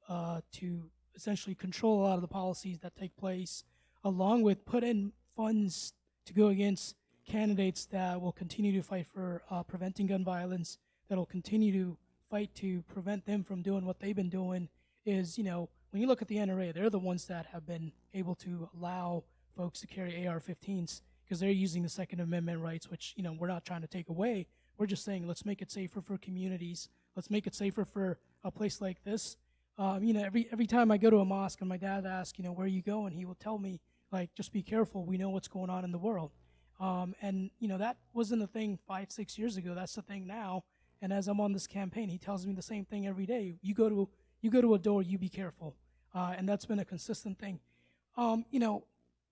essentially control a lot of the policies that take place, along with put in funds to go against candidates that will continue to fight for preventing gun violence, that will continue to fight to prevent them from doing what they've been doing. Is, you know, when you look at the NRA, they're the ones that have been able to allow folks to carry AR-15s because they're using the Second Amendment rights, which, you know, we're not trying to take away. We're just saying let's make it safer for communities. Let's make it safer for a place like this. You know, every time I go to a mosque and my dad asks, you know, where are you going? He will tell me, like, just be careful. We know what's going on in the world. And, you know, that wasn't a thing 5-6 years ago. That's the thing now. And as I'm on this campaign, he tells me the same thing every day. You go to a door, you be careful. And that's been a consistent thing. You know,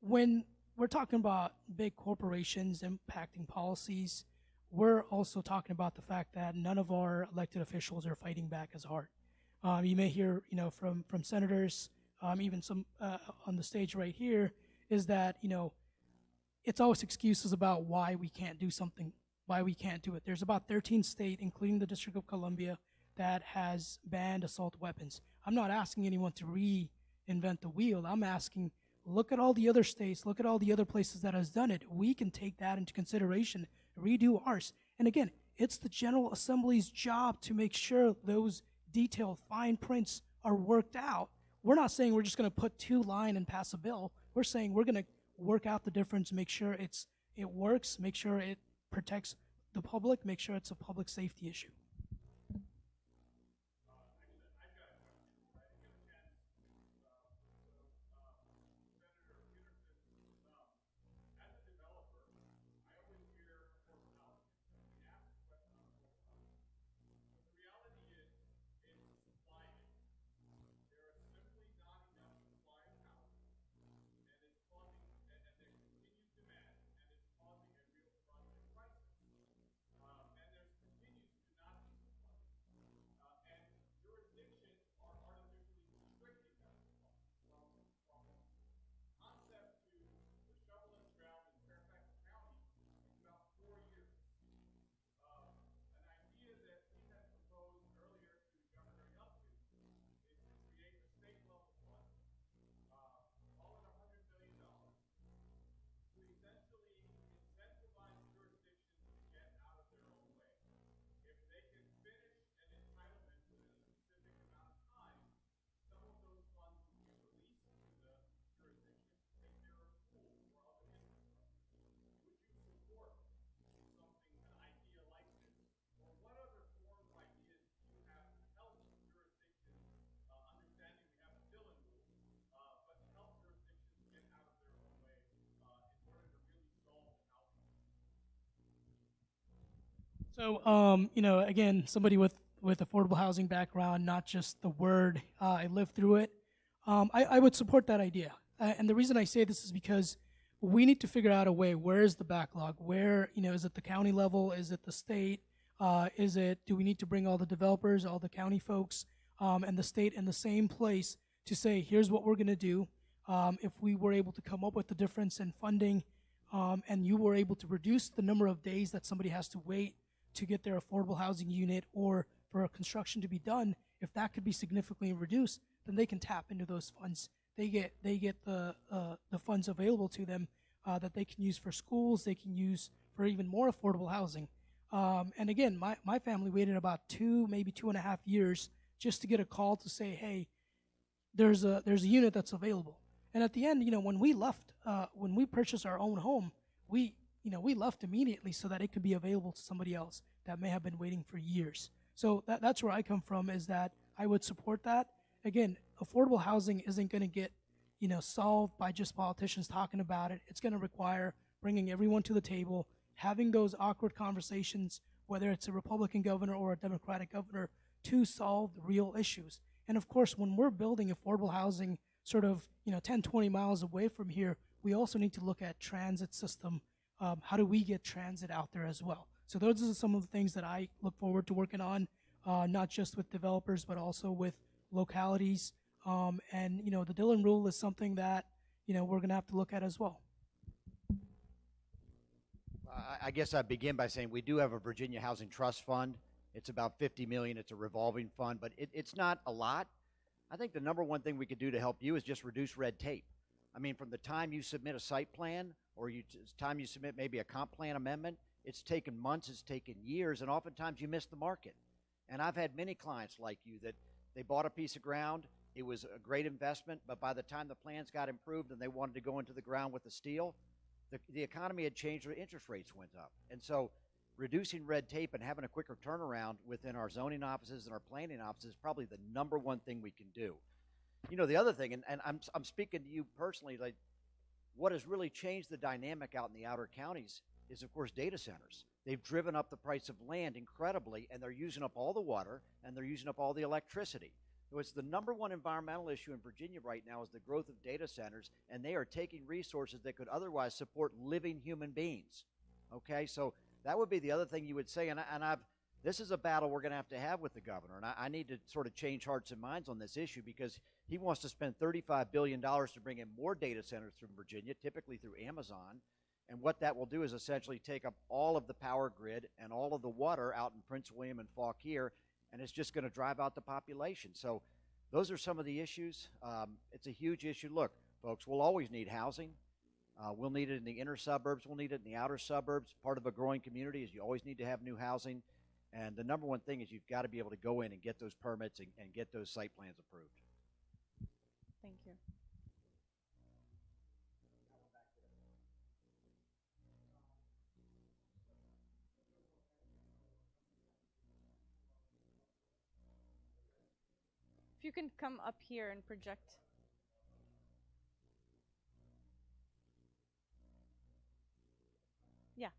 when we're talking about big corporations impacting policies, we're also talking about the fact that none of our elected officials are fighting back as hard. You may hear, you know, from senators, even some on the stage right here, is that, you know, it's always excuses about why we can't do something, why we can't do it. There's about 13 states, including the District of Columbia, that has banned assault weapons. I'm not asking anyone to reinvent the wheel. I'm asking, look at all the other states, look at all the other places that has done it. We can take that into consideration, redo ours. And again, it's the General Assembly's job to make sure those detailed fine prints are worked out. We're not saying we're just going to put 2 lines and pass a bill. We're saying we're going to work out the difference, make sure it works, make sure it protects the public, make sure it's a public safety issue. So, you know, again, somebody with affordable housing background, not just the word, I lived through it. I would support that idea. And the reason I say this is because we need to figure out a way, where is the backlog? Where, you know, is it the county level? Is it the state? Do we need to bring all the developers, all the county folks, and the state in the same place to say, here's what we're going to do. If we were able to come up with the difference in funding, and you were able to reduce the number of days that somebody has to wait to get their affordable housing unit or for a construction to be done, if that could be significantly reduced, then they can tap into those funds. They get the funds available to them that they can use for schools, they can use for even more affordable housing. And again, my family waited about 2, maybe 2.5 years just to get a call to say, hey, there's a unit that's available. And at the end, you know, when we left, when we purchased our own home, we left immediately so that it could be available to somebody else that may have been waiting for years. So that's where I come from, is that I would support that. Again, affordable housing isn't going to get, you know, solved by just politicians talking about it. It's going to require bringing everyone to the table, having those awkward conversations, whether it's a Republican governor or a Democratic governor, to solve the real issues. And of course, when we're building affordable housing sort of, you know, 10, 20 miles away from here, we also need to look at transit system. How do we get transit out there as well? So those are some of the things that I look forward to working on, not just with developers, but also with localities. And, you know, the Dillon rule is something that, you know, we're going to have to look at as well. I guess I'd begin by saying we do have a Virginia Housing Trust Fund. It's about 50 million. It's a revolving fund, but it's not a lot. I think the number one thing we could do to help you is just reduce red tape. I mean, from the time you submit a site plan or the time you submit maybe a comp plan amendment, it's taken months, it's taken years, and oftentimes you miss the market. And I've had many clients like you that they bought a piece of ground, it was a great investment, but by the time the plans got improved and they wanted to go into the ground with the steel, the economy had changed, or interest rates went up. And so reducing red tape and having a quicker turnaround within our zoning offices and our planning offices is probably the number one thing we can do. You know, the other thing, and I'm speaking to you personally, like what has really changed the dynamic out in the outer counties is, of course, data centers. They've driven up the price of land incredibly, and they're using up all the water, and they're using up all the electricity. So it's the number one environmental issue in Virginia right now is the growth of data centers, and they are taking resources that could otherwise support living human beings. Okay, so that would be the other thing you would say, and this is a battle we're going to have with the governor, and I need to sort of change hearts and minds on this issue because he wants to spend $35 billion to bring in more data centers from Virginia, typically through Amazon, and what that will do is essentially take up all of the power grid and all of the water out in Prince William and Fauquier, and it's just going to drive out the population. So those are some of the issues. It's a huge issue. Look, folks, we'll always need housing. We'll need it in the inner suburbs. We'll need it in the outer suburbs. Part of a growing community is you always need to have new housing. And the number one thing is you've got to be able to go in and get those permits and get those site plans approved. Thank you. If you can come up here and project. Yeah.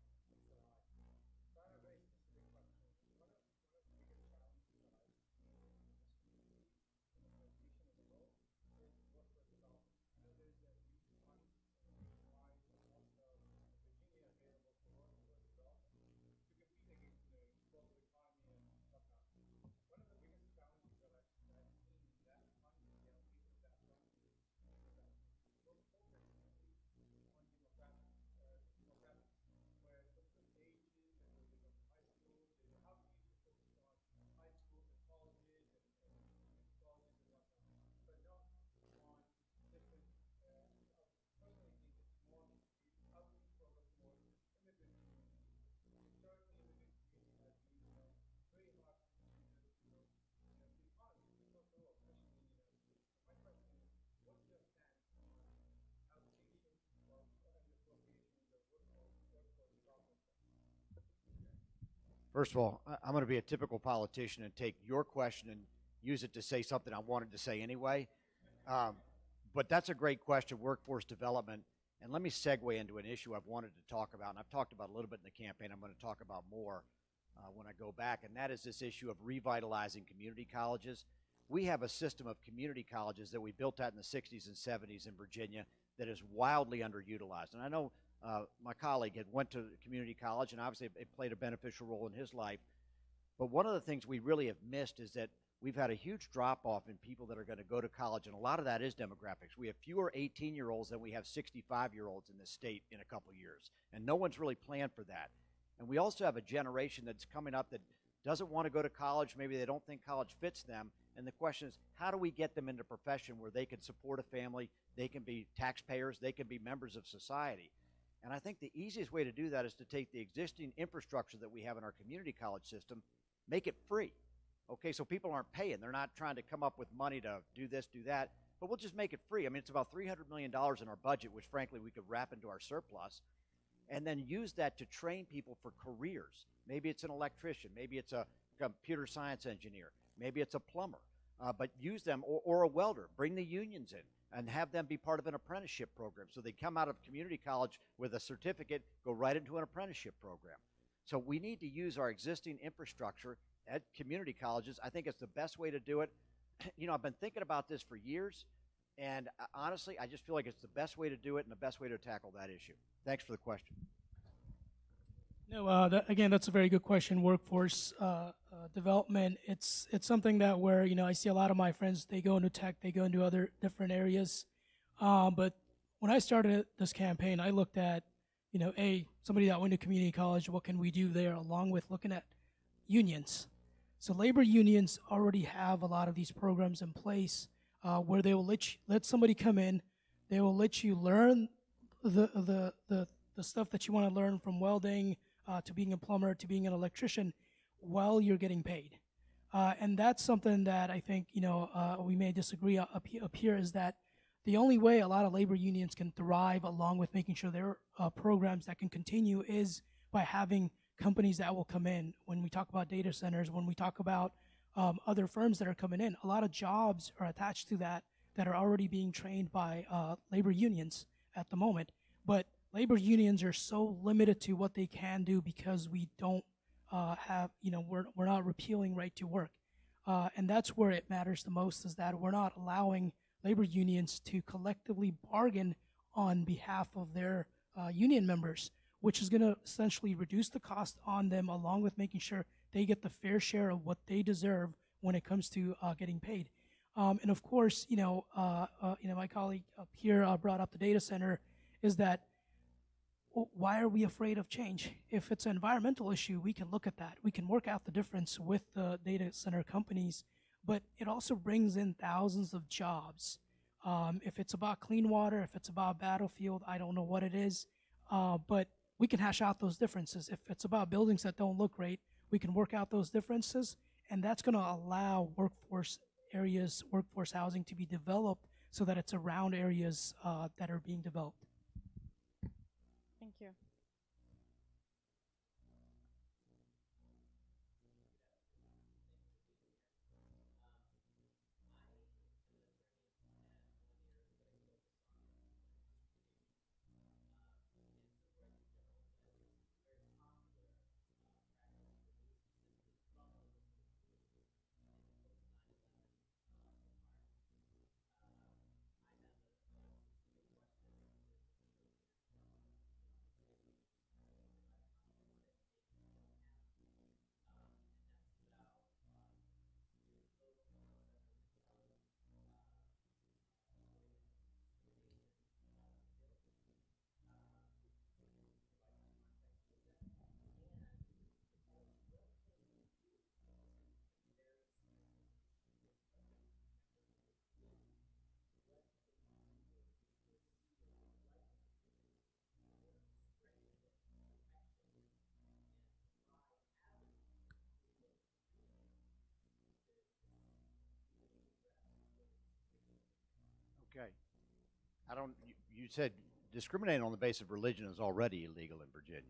First of all, I'm going to be a typical politician and take your question and use it to say something I wanted to say anyway. But that's a great question, workforce development. And let me segue into an issue I've wanted to talk about, and I've talked about a little bit in the campaign. I'm going to talk about more when I go back, and that is this issue of revitalizing community colleges. We have a system of community colleges that we built out in the 60s and 70s in Virginia that is wildly underutilized. And I know my colleague had went to community college, and obviously it played a beneficial role in his life. But one of the things we really have missed is that we've had a huge drop-off in people that are going to go to college, and a lot of that is demographics. We have fewer 18-year-olds than we have 65-year-olds in this state in a couple years, and no one's really planned for that. And we also have a generation that's coming up that doesn't want to go to college. Maybe they don't think college fits them, and the question is, how do we get them into a profession where they can support a family, they can be taxpayers, they can be members of society? And I think the easiest way to do that is to take the existing infrastructure that we have in our community college system, make it free. Okay, so people aren't paying. They're not trying to come up with money to do this, do that, but we'll just make it free. I mean, it's about $300 million in our budget, which frankly we could wrap into our surplus, and then use that to train people for careers. Maybe it's an electrician, maybe it's a computer science engineer, maybe it's a plumber, but use them, or a welder. Bring the unions in and have them be part of an apprenticeship program. So they come out of community college with a certificate, go right into an apprenticeship program. So we need to use our existing infrastructure at community colleges. I think it's the best way to do it. You know, I've been thinking about this for years, and honestly, I just feel like it's the best way to do it and the best way to tackle that issue. Thanks for the question. No, again, that's a very good question. Workforce development. It's something that where I see a lot of my friends. They go into tech, they go into other different areas. But when I started this campaign, I looked at somebody that went to community college, what can we do there, along with looking at unions. So labor unions already have a lot of these programs in place where they will let somebody come in, they will let you learn the stuff that you want to learn, from welding to being a plumber to being an electrician, while you're getting paid. And that's something that I think we may disagree up here, is that the only way a lot of labor unions can thrive, along with making sure there are programs that can continue, is by having companies that will come in. When we talk about data centers, when we talk about other firms that are coming in, a lot of jobs are attached to that are already being trained by labor unions at the moment. But labor unions are so limited to what they can do because we don't we're not repealing right to work. And that's where it matters the most, is that we're not allowing labor unions to collectively bargain on behalf of their union members, which is going to essentially reduce the cost on them, along with making sure they get the fair share of what they deserve when it comes to getting paid. And of course, my colleague up here brought up the data center, is that why are we afraid of change? If it's an environmental issue, we can look at that. We can work out the difference with the data center companies, but it also brings in thousands of jobs. If it's about clean water, if it's about battlefield, I don't know what it is, but we can hash out those differences. If it's about buildings that don't look great, we can work out those differences, and that's going to allow workforce housing to be developed so that it's around areas that are being developed. Thank you. Okay. You said discriminating on the basis of religion is already illegal in Virginia.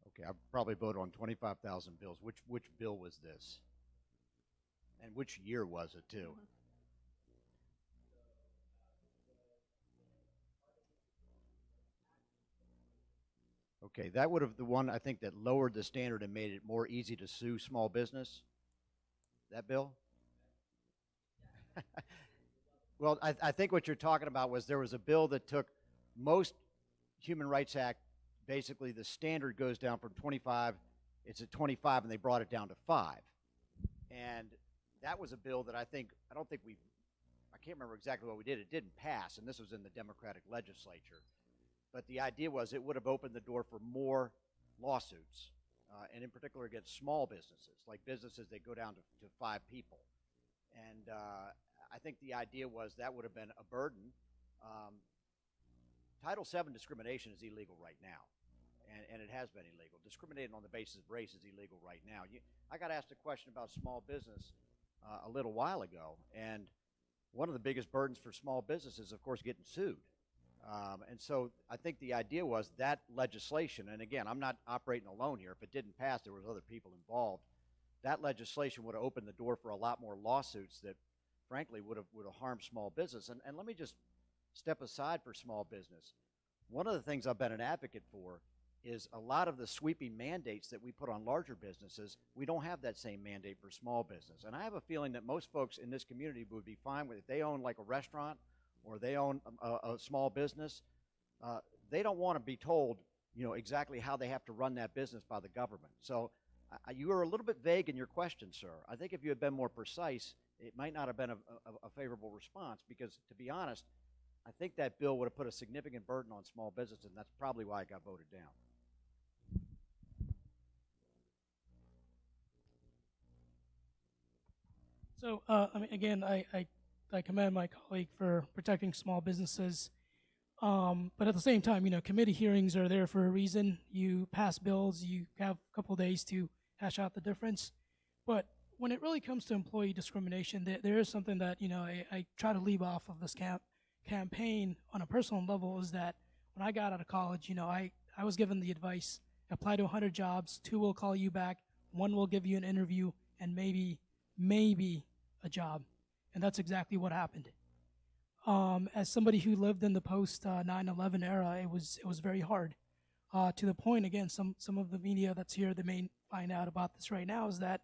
Okay, I probably voted on 25,000 bills. Which bill was this? And which year was it, too? Okay, that would have the one, I think, that lowered the standard and made it more easy to sue small business. That bill? Well, I think what you're talking about was there was a bill that took most Human Rights Act, basically the standard goes down from 25, it's at 25, and they brought it down to 5. And that was a bill that I can't remember exactly what we did. It didn't pass, and this was in the Democratic legislature. But the idea was it would have opened the door for more lawsuits, and in particular against small businesses, like businesses that go down to 5 people. And I think the idea was that would have been a burden. Title VII discrimination is illegal right now, and it has been illegal. Discriminating on the basis of race is illegal right now. I got asked a question about small business a little while ago, and one of the biggest burdens for small business is, of course, getting sued. And so I think the idea was that legislation, and again, I'm not operating alone here. If it didn't pass, there was other people involved. That legislation would have opened the door for a lot more lawsuits that, frankly, would have harmed small business. And let me just step aside for small business. One of the things I've been an advocate for is a lot of the sweeping mandates that we put on larger businesses, we don't have that same mandate for small business. And I have a feeling that most folks in this community would be fine with it. If they own like a restaurant or they own a small business, they don't want to be told, exactly how they have to run that business by the government. So You were a little bit vague in your question, sir. I think if you had been more precise, it might not have been a favorable response because, to be honest, I think that bill would have put a significant burden on small business, and that's probably why it got voted down. So, I mean, again, I commend my colleague for protecting small businesses. But at the same time, committee hearings are there for a reason. You pass bills, you have a couple of days to hash out the difference. But when it really comes to employee discrimination, there is something that, I try to leave off of this campaign on a personal level is that when I got out of college, I was given the advice, apply to 100 jobs, 2 will call you back, 1 will give you an interview, and maybe a job. And that's exactly what happened. As somebody who lived in the post 9/11 era, it was very hard. To the point, again, some of the media that's here that may find out about this right now is that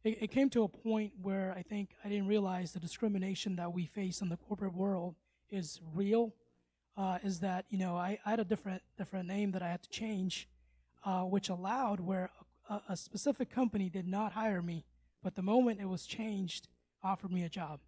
it came to a point where I think I didn't realize the discrimination that we face in the corporate world is real. Is that I had a different name that I had to change, which allowed where a specific company did not hire me, but the moment it was changed, offered me a job.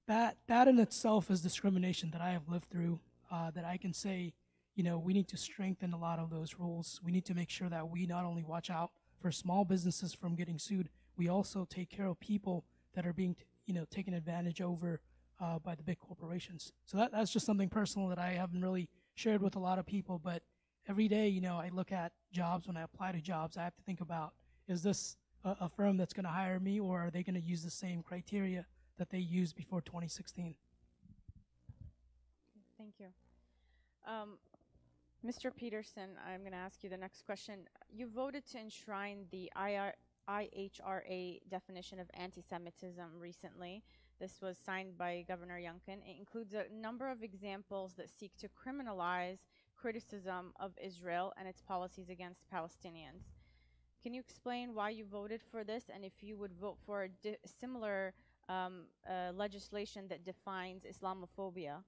That in itself is discrimination that I have lived through, that I can say, we need to strengthen a lot of those rules. We need to make sure that we not only watch out for small businesses from getting sued, we also take care of people that are being, taken advantage over by the big corporations. So that's just something personal that I haven't really shared with a lot of people, but every day, I look at jobs. When I apply to jobs, I have to think about, is this a firm that's going to hire me, or are they going to use the same criteria that they used before 2016. Thank you. Mr. Petersen, I'm going to ask you the next question. You voted to enshrine the IHRA definition of anti-Semitism recently. This was signed by Governor Youngkin. It includes a number of examples that seek to criminalize criticism of Israel and its policies against Palestinians. Can you explain why you voted for this, and if you would vote for a similar legislation that defines Islamophobia?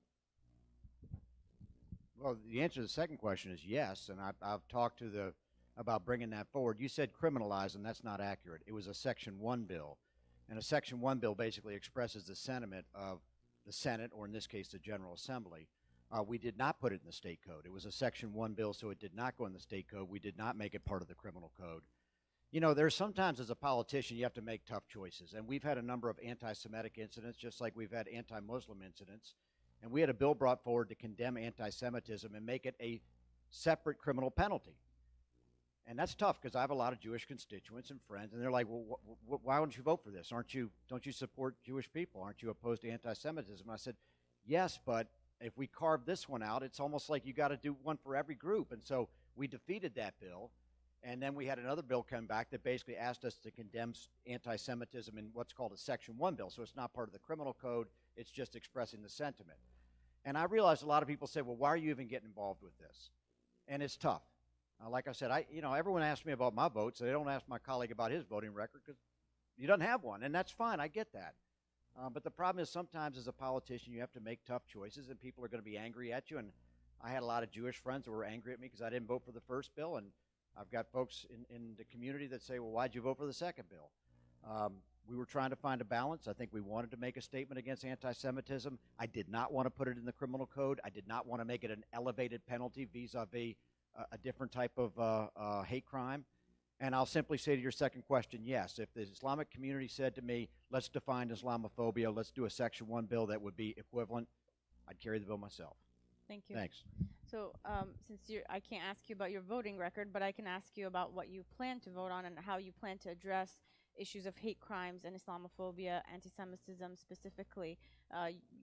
Well, the answer to the second question is yes, and I've talked to about bringing that forward. You said criminalize, and that's not accurate. It was a Section 1 bill, and a Section 1 bill basically expresses the sentiment of the Senate, or in this case, the General Assembly. We did not put it in the state code. It was a Section 1 bill, so it did not go in the state code. We did not make it part of the criminal code. There's sometimes as a politician you have to make tough choices, and we've had a number of anti-Semitic incidents, just like we've had anti-Muslim incidents, and we had a bill brought forward to condemn anti-Semitism and make it a separate criminal penalty. And that's tough because I have a lot of Jewish constituents and friends, and they're like, well, why don't you vote for this? Don't you support Jewish people? Aren't you opposed to anti-Semitism? And I said, yes, but if we carve this one out, it's almost like you got to do one for every group. And so we defeated that bill. And then we had another bill come back that basically asked us to condemn anti-Semitism in what's called a Section 1 bill. So it's not part of the criminal code. It's just expressing the sentiment. And I realized a lot of people say, well, why are you even getting involved with this? And it's tough. Like I said, everyone asks me about my vote, so they don't ask my colleague about his voting record because he doesn't have one. And that's fine. I get that. But the problem is sometimes as a politician, you have to make tough choices, and people are going to be angry at you. And I had a lot of Jewish friends that were angry at me because I didn't vote for the first bill, and I've got folks in the community that say, well, why'd you vote for the second bill? We were trying to find a balance. I think we wanted to make a statement against anti-Semitism. I did not want to put it in the criminal code. I did not want to make it an elevated penalty vis-a-vis a different type of hate crime. And I'll simply say to your second question, yes. If the Islamic community said to me, let's define Islamophobia, let's do a Section 1 bill that would be equivalent, I'd carry the bill myself. Thank you. Thanks. So since I can't ask you about your voting record, but I can ask you about what you plan to vote on and how you plan to address issues of hate crimes and Islamophobia, anti-Semitism specifically.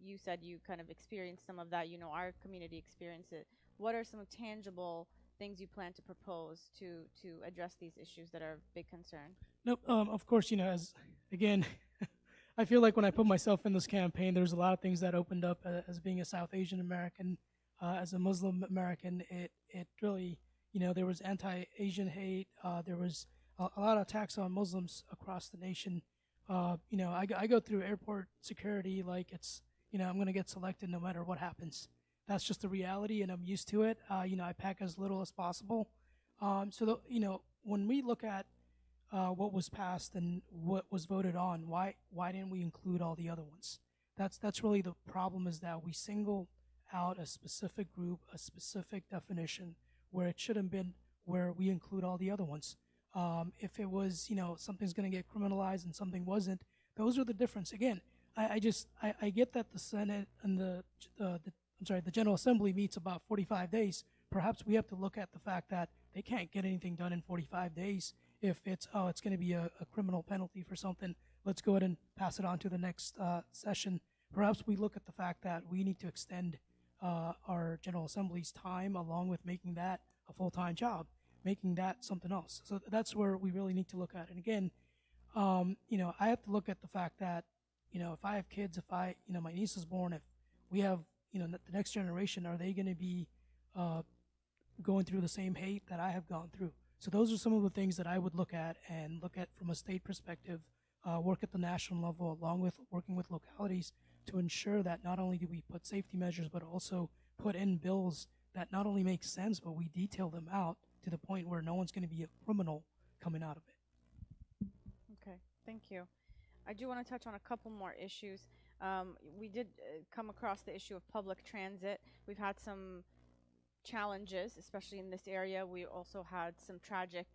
You said you kind of experienced some of that. Our community experienced it. What are some tangible things you plan to propose to address these issues that are of big concern? Nope. Of course, again, I feel like when I put myself in this campaign, there's a lot of things that opened up as being a South Asian American, as a Muslim American. It really, there was anti-Asian hate. There was a lot of attacks on Muslims across the nation. I go through airport security like it's, I'm going to get selected no matter what happens. That's just the reality, and I'm used to it. I pack as little as possible. When we look at what was passed and what was voted on, why didn't we include all the other ones? That's really the problem, is that we single out a specific group, a specific definition, where it should have been where we include all the other ones. If it was, something's going to get criminalized and something wasn't, those are the difference. Again, I get that the Senate and the General Assembly meets about 45 days. Perhaps we have to look at the fact that they can't get anything done in 45 days. If it's going to be a criminal penalty for something, let's go ahead and pass it on to the next session. Perhaps we look at the fact that we need to extend our General Assembly's time, along with making that a full-time job, making that something else. So that's where we really need to look at it. And again, I have to look at the fact that, if I have kids, if my niece is born, if we have, the next generation, are they going to be going through the same hate that I have gone through? So those are some of the things that I would look at from a state perspective, work at the national level, along with working with localities, to ensure that not only do we put safety measures, but also put in bills that not only make sense, but we detail them out to the point where no one's going to be a criminal coming out of it. Okay, thank you. I do want to touch on a couple more issues. We did come across the issue of public transit. We've had some challenges, especially in this area. We also had some tragic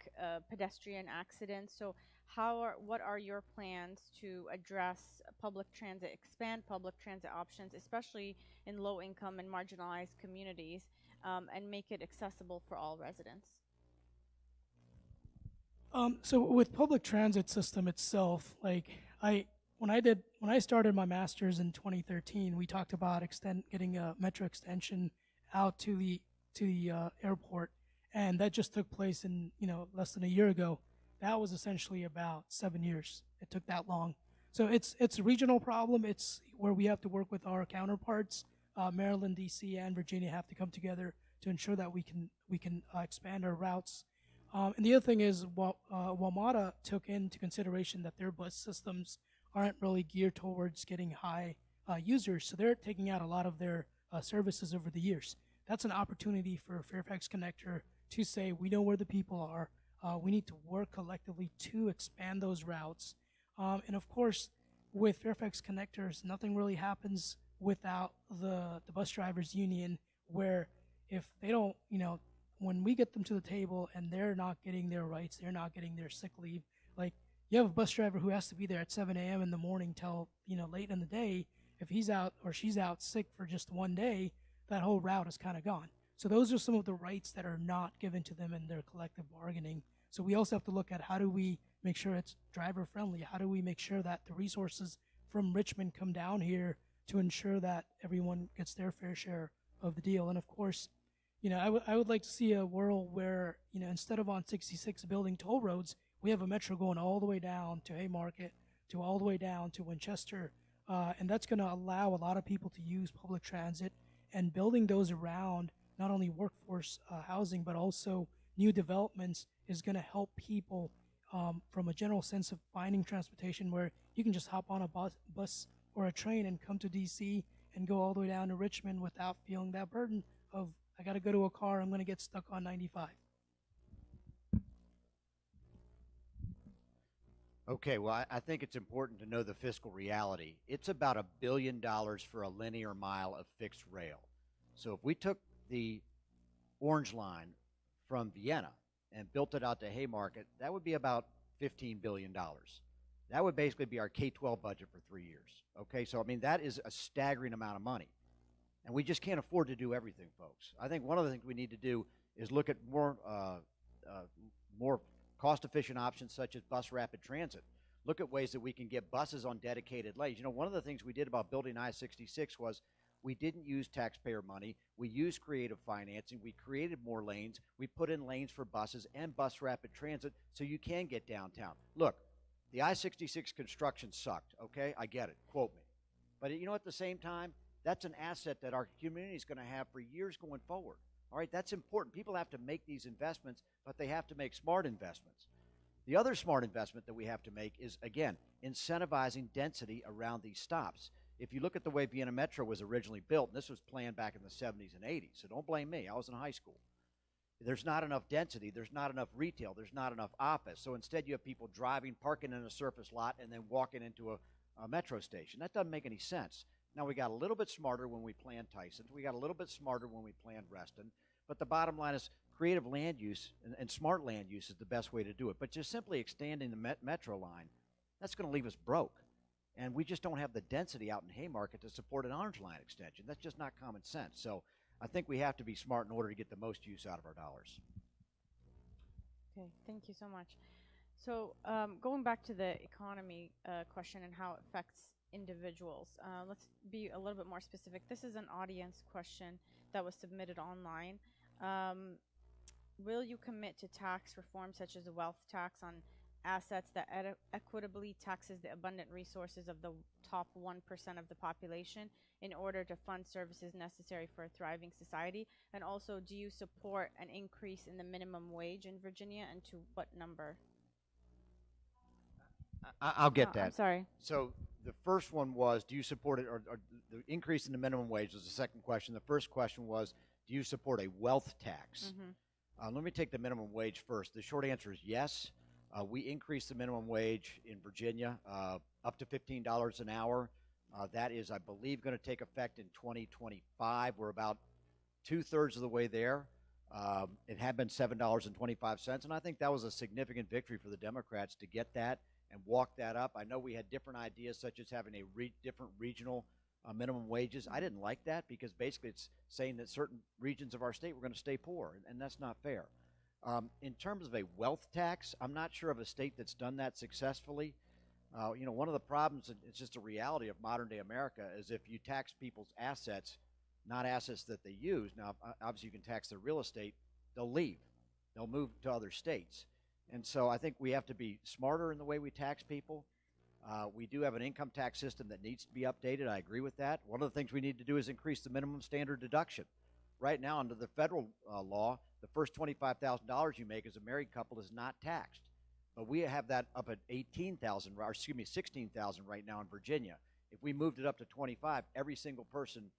pedestrian accidents. So what are your plans to address public transit, expand public transit options, especially in low-income and marginalized communities, and make it accessible for all residents? So with public transit system itself, when I started my master's in 2013, we talked about getting a metro extension out to the airport, and that just took place in less than a year ago. That was essentially about 7 years. It took that long. So it's a regional problem. It's where we have to work with our counterparts. Maryland, D.C., and Virginia have to come together to ensure that we can expand our routes. And the other thing is, WMATA took into consideration that their bus systems aren't really geared towards getting high users, so they're taking out a lot of their services over the years. That's an opportunity for Fairfax Connector to say, we know where the people are. We need to work collectively to expand those routes. And of course, with Fairfax Connectors, nothing really happens without the bus drivers union, where if they don't, when we get them to the table and they're not getting their rights, they're not getting their sick leave. Like, you have a bus driver who has to be there at 7 a.m. in the morning till, late in the day. If he's out or she's out sick for just one day, that whole route is kind of gone. So those are some of the rights that are not given to them in their collective bargaining. So we also have to look at, how do we make sure it's driver friendly? How do we make sure that the resources from Richmond come down here to ensure that everyone gets their fair share of the deal? And of course, I would like to see a world where, instead of on 66 building toll roads, we have a metro going all the way down to Haymarket, to all the way down to Winchester. And that's going to allow a lot of people to use public transit, and building those around not only workforce housing, but also new developments is going to help people from a general sense of finding transportation, where you can just hop on a bus or a train and come to DC and go all the way down to Richmond without feeling that burden of, I got to go to a car, I'm going to get stuck on 95. Okay, well, I think it's important to know the fiscal reality. It's about $1 billion for a linear mile of fixed rail. So if we took the Orange Line from Vienna and built it out to Haymarket, that would be about $15 billion. That would basically be our K-12 budget for 3 years. Okay, so I mean, that is a staggering amount of money. And we just can't afford to do everything, folks. I think one of the things we need to do is look at more cost-efficient options, such as bus rapid transit. Look at ways that we can get buses on dedicated lanes. One of the things we did about building I-66 was we didn't use taxpayer money. We used creative financing. We created more lanes. We put in lanes for buses and bus rapid transit so you can get downtown. Look, the I-66 construction sucked, okay? I get it. Quote me. But at the same time, that's an asset that our community is going to have for years going forward. All right, that's important. People have to make these investments, but they have to make smart investments. The other smart investment that we have to make is, again, incentivizing density around these stops. If you look at the way Vienna Metro was originally built, and this was planned back in the 70s and 80s, so don't blame me. I was in high school. there's not enough density, there's not enough retail, there's not enough office. So instead you have people driving, parking in a surface lot, and then walking into a metro station. That doesn't make any sense. Now, we got a little bit smarter when we planned Tysons. We got a little bit smarter when we planned Reston. But the bottom line is creative land use and smart land use is the best way to do it. But just simply extending the metro line, that's going to leave us broke. And we just don't have the density out in Haymarket to support an orange line extension. That's just not common sense. So I think we have to be smart in order to get the most use out of our dollars. Okay, thank you so much. So going back to the economy question and how it affects individuals, let's be a little bit more specific. This is an audience question that was submitted online. Will you commit to tax reform such as a wealth tax on assets that equitably taxes the abundant resources of the top 1% of the population in order to fund services necessary for a thriving society? And also, do you support an increase in the minimum wage in Virginia, and to what number? I'll get that. I'm sorry. So the first one was, do you support it, or the increase in the minimum wage was the second question. The first question was, do you support a wealth tax? Let me take the minimum wage first. The short answer is yes. We increased the minimum wage in Virginia up to $15 an hour. That is, I believe, going to take effect in 2025. We're about 2/3 of the way there. It had been $7.25, and I think that was a significant victory for the Democrats to get that and walk that up. I know we had different ideas, such as having a different regional minimum wages. I didn't like that because basically it's saying that certain regions of our state were going to stay poor, and that's not fair. In terms of a wealth tax, I'm not sure of a state that's done that successfully. One of the problems, it's just a reality of modern day America, is if you tax people's assets, not assets that they use. Now, obviously you can tax their real estate, they'll leave. They'll move to other states. And so I think we have to be smarter in the way we tax people. We do have an income tax system that needs to be updated. I agree with that. One of the things we need to do is increase the minimum standard deduction. Right now, under the federal law, the first $25,000 you make as a married couple is not taxed. But we have that up at $16,000 right now in Virginia. If we moved it up to 25, every single person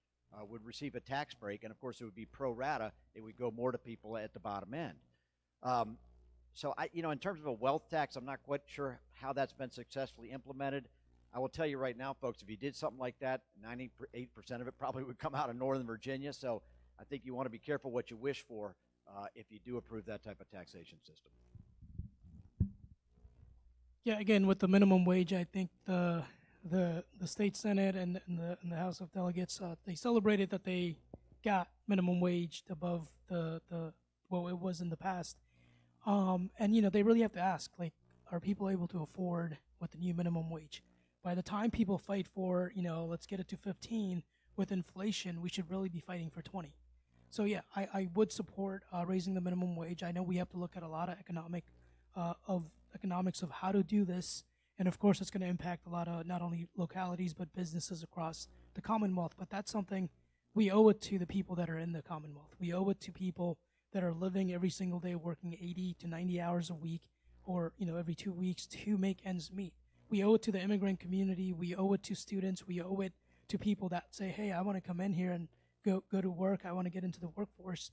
would receive a tax break, and of course it would be pro rata. It would go more to people at the bottom end. So in terms of a wealth tax, I'm not quite sure how that's been successfully implemented. I will tell you right now, folks, if you did something like that, 98% of it probably would come out of Northern Virginia. So I think you want to be careful what you wish for if you do approve that type of taxation system. Yeah, again, with the minimum wage, I think the state senate and the House of Delegates, they celebrated that they got minimum wage above the what it was in the past. And they really have to ask, like, are people able to afford with the new minimum wage? By the time people fight for, let's get it to 15, with inflation, we should really be fighting for 20. So yeah, I would support raising the minimum wage. I know we have to look at a lot of economics of how to do this, and of course it's going to impact a lot of not only localities but businesses across the Commonwealth. But that's something we owe it to the people that are in the Commonwealth. We owe it to people that are living every single day, working 80 to 90 hours a week, or every 2 weeks to make ends meet. We owe it to the immigrant community. We owe it to students. We owe it to people that say, hey, I want to come in here and go to work. I want to get into the workforce.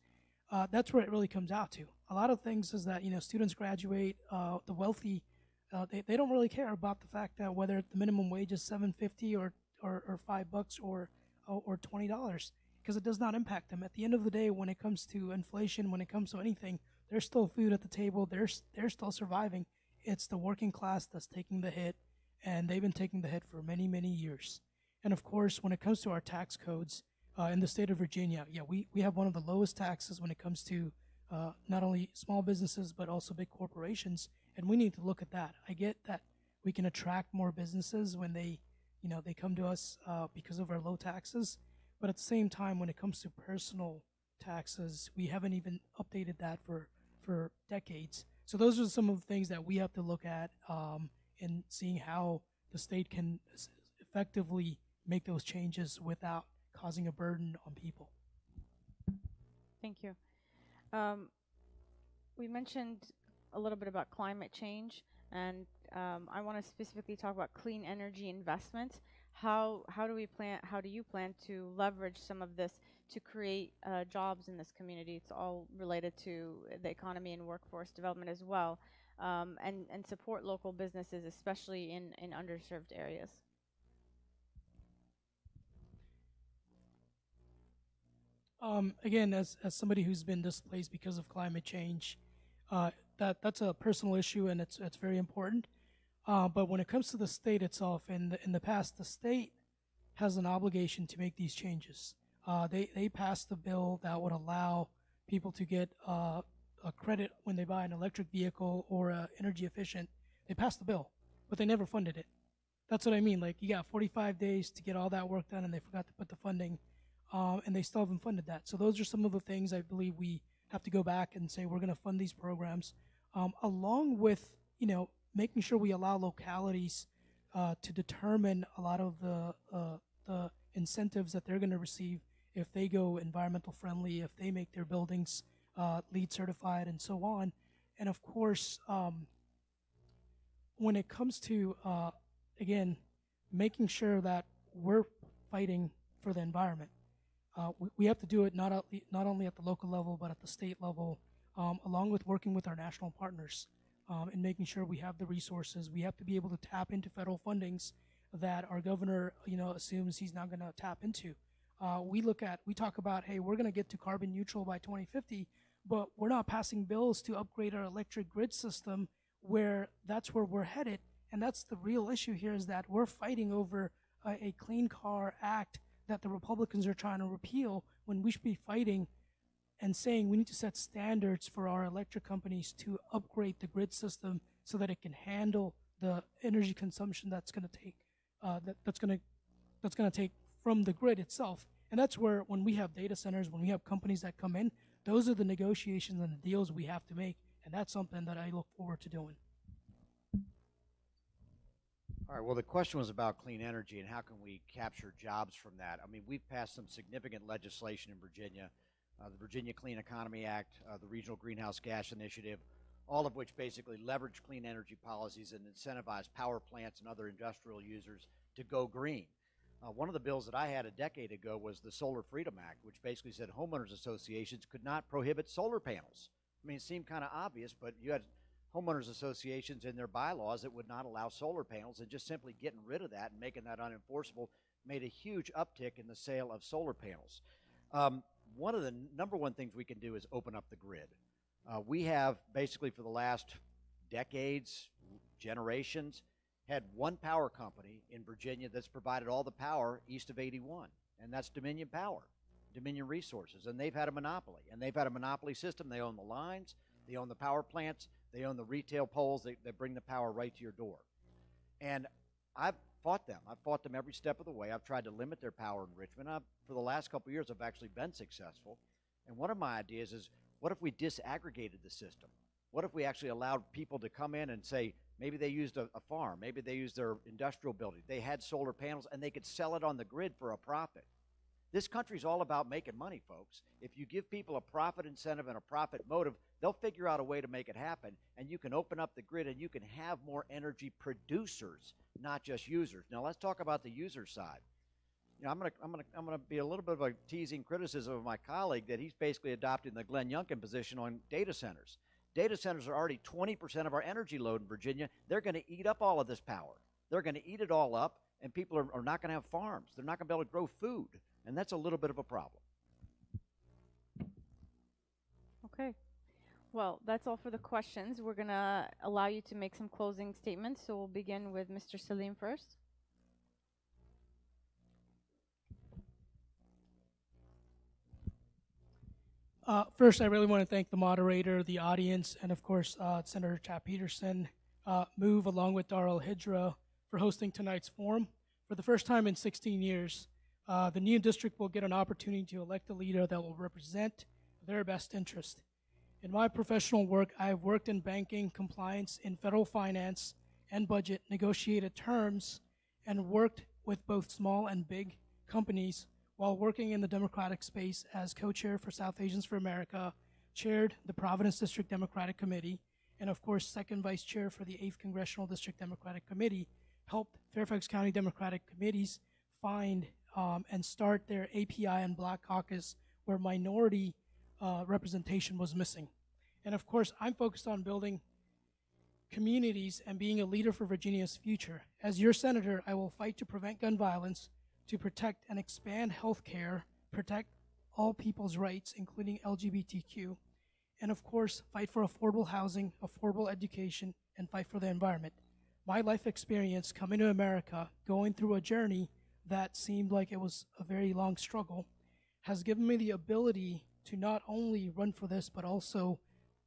That's where it really comes out to. A lot of things is that students graduate. The wealthy, they don't really care about the fact that whether the minimum wage is $7.50 or $5 or $20, because it does not impact them. At the end of the day, when it comes to inflation, when it comes to anything, there's still food at the table. They're still surviving. It's the working class that's taking the hit, and they've been taking the hit for many, many years. And of course, when it comes to our tax codes in the state of Virginia, we have one of the lowest taxes when it comes to not only small businesses but also big corporations, and we need to look at that. I get that we can attract more businesses when they come to us because of our low taxes, but at the same time, when it comes to personal taxes, we haven't even updated that for decades. So those are some of the things that we have to look at in seeing how the state can effectively make those changes without causing a burden on people. Thank you. We mentioned a little bit about climate change, and I want to specifically talk about clean energy investments. How do you plan to leverage some of this to create jobs in this community. It's all related to the economy and workforce development as well, and support local businesses, especially in underserved areas. Again, as somebody who's been displaced because of climate change, that's a personal issue, and it's very important. But when it comes to the state itself, in the past, the state has an obligation to make these changes. They passed a bill that would allow people to get a credit when they buy an electric vehicle or energy efficient. They passed the bill, but they never funded it. That's what I mean. Like, you got 45 days to get all that work done, and they forgot to put the funding, and they still haven't funded that. So those are some of the things I believe we have to go back and say we're going to fund these programs, along with, making sure we allow localities to determine a lot of the incentives that they're going to receive if they go environmental friendly, if they make their buildings LEED certified, and so on. And of course, when it comes to, again, making sure that we're fighting for the environment, we have to do it not only at the local level, but at the state level, along with working with our national partners, and making sure we have the resources. We have to be able to tap into federal fundings that our governor, assumes he's not going to tap into. We talk about, hey, we're going to get to carbon neutral by 2050, but we're not passing bills to upgrade our electric grid system, where that's where we're headed. And that's the real issue here, is that we're fighting over a Clean Car Act that the Republicans are trying to repeal, when we should be fighting and saying we need to set standards for our electric companies to upgrade the grid system so that it can handle the energy consumption that's going to take that's going to take from the grid itself. And that's where, when we have data centers, when we have companies that come in, those are the negotiations and the deals we have to make, and that's something that I look forward to doing. All right, well, the question was about clean energy and how can we capture jobs from that. I mean, we've passed some significant legislation in Virginia, the Virginia Clean Economy Act, the Regional Greenhouse Gas Initiative, all of which basically leverage clean energy policies and incentivize power plants and other industrial users to go green. One of the bills that I had a decade ago was the Solar Freedom Act, which basically said homeowners associations could not prohibit solar panels. I mean, it seemed kind of obvious, but you had homeowners associations in their bylaws that would not allow solar panels, and just simply getting rid of that and making that unenforceable made a huge uptick in the sale of solar panels. One of the number one things we can do is open up the grid. We have basically for the last decades, generations, had one power company in Virginia that's provided all the power east of 81, and that's Dominion Power, Dominion Resources, and they've had a monopoly, and they've had a monopoly system. They own the lines, they own the power plants, they own the retail poles that bring the power right to your door. And I've fought them. I've fought them every step of the way. I've tried to limit their power enrichment. For the last couple of years, I've actually been successful. And one of my ideas is, what if we disaggregated the system? What if we actually allowed people to come in and say, maybe they used a farm, maybe they used their industrial building, they had solar panels, and they could sell it on the grid for a profit. This country's all about making money, folks. If you give people a profit incentive and a profit motive, they'll figure out a way to make it happen, and you can open up the grid and you can have more energy producers, not just users. Now let's talk about the user side. I'm gonna be a little bit of a teasing criticism of my colleague that he's basically adopting the Glenn Youngkin position on data centers. Data centers are already 20% of our energy load in Virginia. They're going to eat up all of this power. They're going to eat it all up, and people are not going to have farms. They're not going to be able to grow food, and that's a little bit of a problem. Okay. Well, that's all for the questions. We're going to allow you to make some closing statements, so we'll begin with Mr. Salim first. First, I really want to thank the moderator, the audience, and of course, Senator Chap Petersen, MOVE, along with Al-Hijrah, for hosting tonight's forum. For the first time in 16 years, the new district will get an opportunity to elect a leader that will represent their best interest. In my professional work, I have worked in banking, compliance, in federal finance and budget, negotiated terms, and worked with both small and big companies while working in the Democratic space as co-chair for South Asians for America, chaired the Providence District Democratic Committee, and of course, second vice chair for the 8th Congressional District Democratic Committee, helped Fairfax County Democratic Committees find and start their API and Black Caucus where minority representation was missing. And of course, I'm focused on building communities and being a leader for Virginia's future. As your senator, I will fight to prevent gun violence, to protect and expand health care, protect all people's rights, including LGBTQ, and of course, fight for affordable housing, affordable education, and fight for the environment. My life experience coming to America, going through a journey that seemed like it was a very long struggle, has given me the ability to not only run for this, but also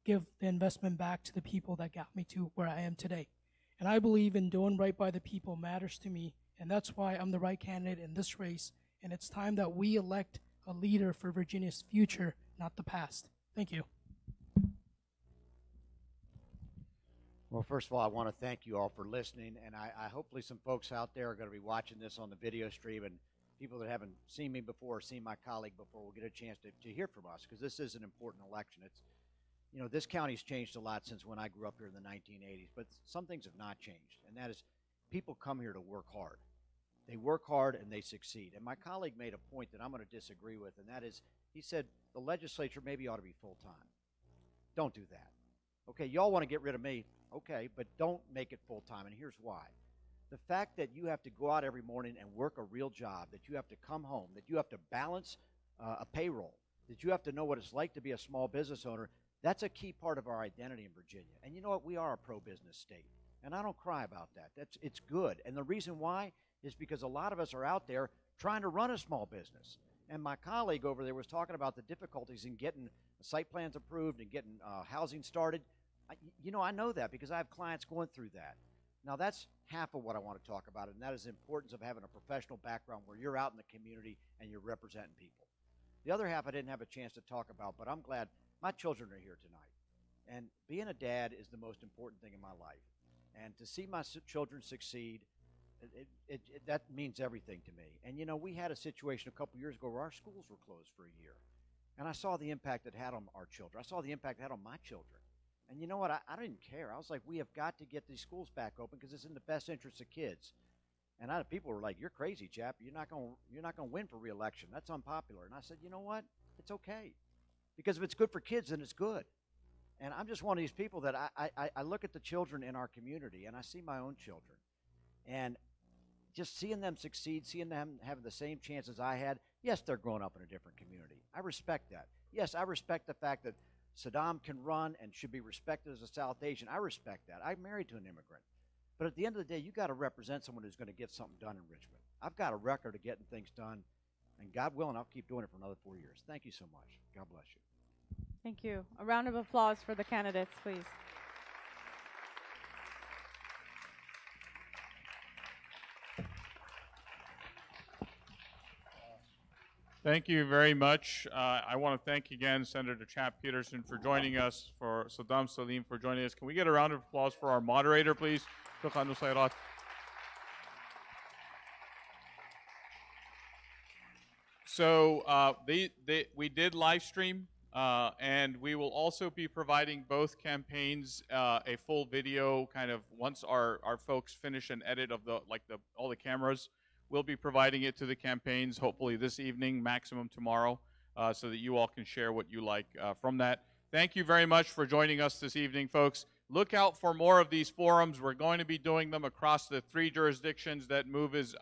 give the investment back to the people that got me to where I am today. And I believe in doing right by the people matters to me, and that's why I'm the right candidate in this race, and it's time that we elect a leader for Virginia's future, not the past. Thank you. Well, first of all, I want to thank you all for listening, and I hopefully some folks out there are going to be watching this on the video stream, and people that haven't seen me before or seen my colleague before will get a chance to hear from us, because this is an important election. It's, you know, this county's changed a lot since when I grew up here in the 1980s, but some things have not changed, and that is people come here to work hard. They work hard and they succeed. And my colleague made a point that I'm going to disagree with, and that is he said the legislature maybe ought to be full-time. Don't do that. Okay, y'all want to get rid of me, okay, but don't make it full-time, and here's why. The fact that you have to go out every morning and work a real job, that you have to come home, that you have to balance a payroll, that you have to know what it's like to be a small business owner, that's a key part of our identity in Virginia. And you know what? We are a pro-business state, and I don't cry about that. It's good, and the reason why is because a lot of us are out there trying to run a small business. And my colleague over there was talking about the difficulties in getting site plans approved and getting housing started. I know that because I have clients going through that. Now, that's half of what I want to talk about, and that is the importance of having a professional background where you're out in the community and you're representing people. The other half I didn't have a chance to talk about, but I'm glad my children are here tonight. And being a dad is the most important thing in my life. And to see my children succeed, that means everything to me. And, you know, we had a situation a couple years ago where our schools were closed for a year. And I saw the impact it had on our children. I saw the impact it had on my children. And you know what? I didn't care. I was like, we have got to get these schools back open because it's in the best interest of kids. And people were like, you're crazy, Chap. You're not going to win for re-election. That's unpopular. And I said, you know what? It's okay. Because if it's good for kids, then it's good. And I'm just one of these people that I look at the children in our community, and I see my own children. And just seeing them succeed, seeing them having the same chances I had, yes, they're growing up in a different community. I respect that. Yes, I respect the fact that Saddam can run and should be respected as a South Asian. I respect that. I'm married to an immigrant. But at the end of the day, you got to represent someone who's going to get something done in Richmond. I've got a record of getting things done, and God willing, I'll keep doing it for another 4 years. Thank you so much. God bless you. Thank you. A round of applause for the candidates, please. Thank you very much. I want to thank again Senator Chap Petersen for joining us, for Saddam Salim for joining us. Can we get a round of applause for our moderator, please? So we did live stream, and we will also be providing both campaigns a full video kind of once our folks finish an edit of all the cameras. We'll be providing it to the campaigns hopefully this evening, maximum tomorrow, so that you all can share what you like from that. Thank you very much for joining us this evening, folks. Look out for more of these forums. We're going to be doing them across the 3 jurisdictions that MOVE is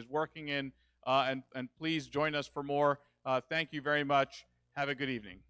working in, and please join us for more. Thank you very much. Have a good evening.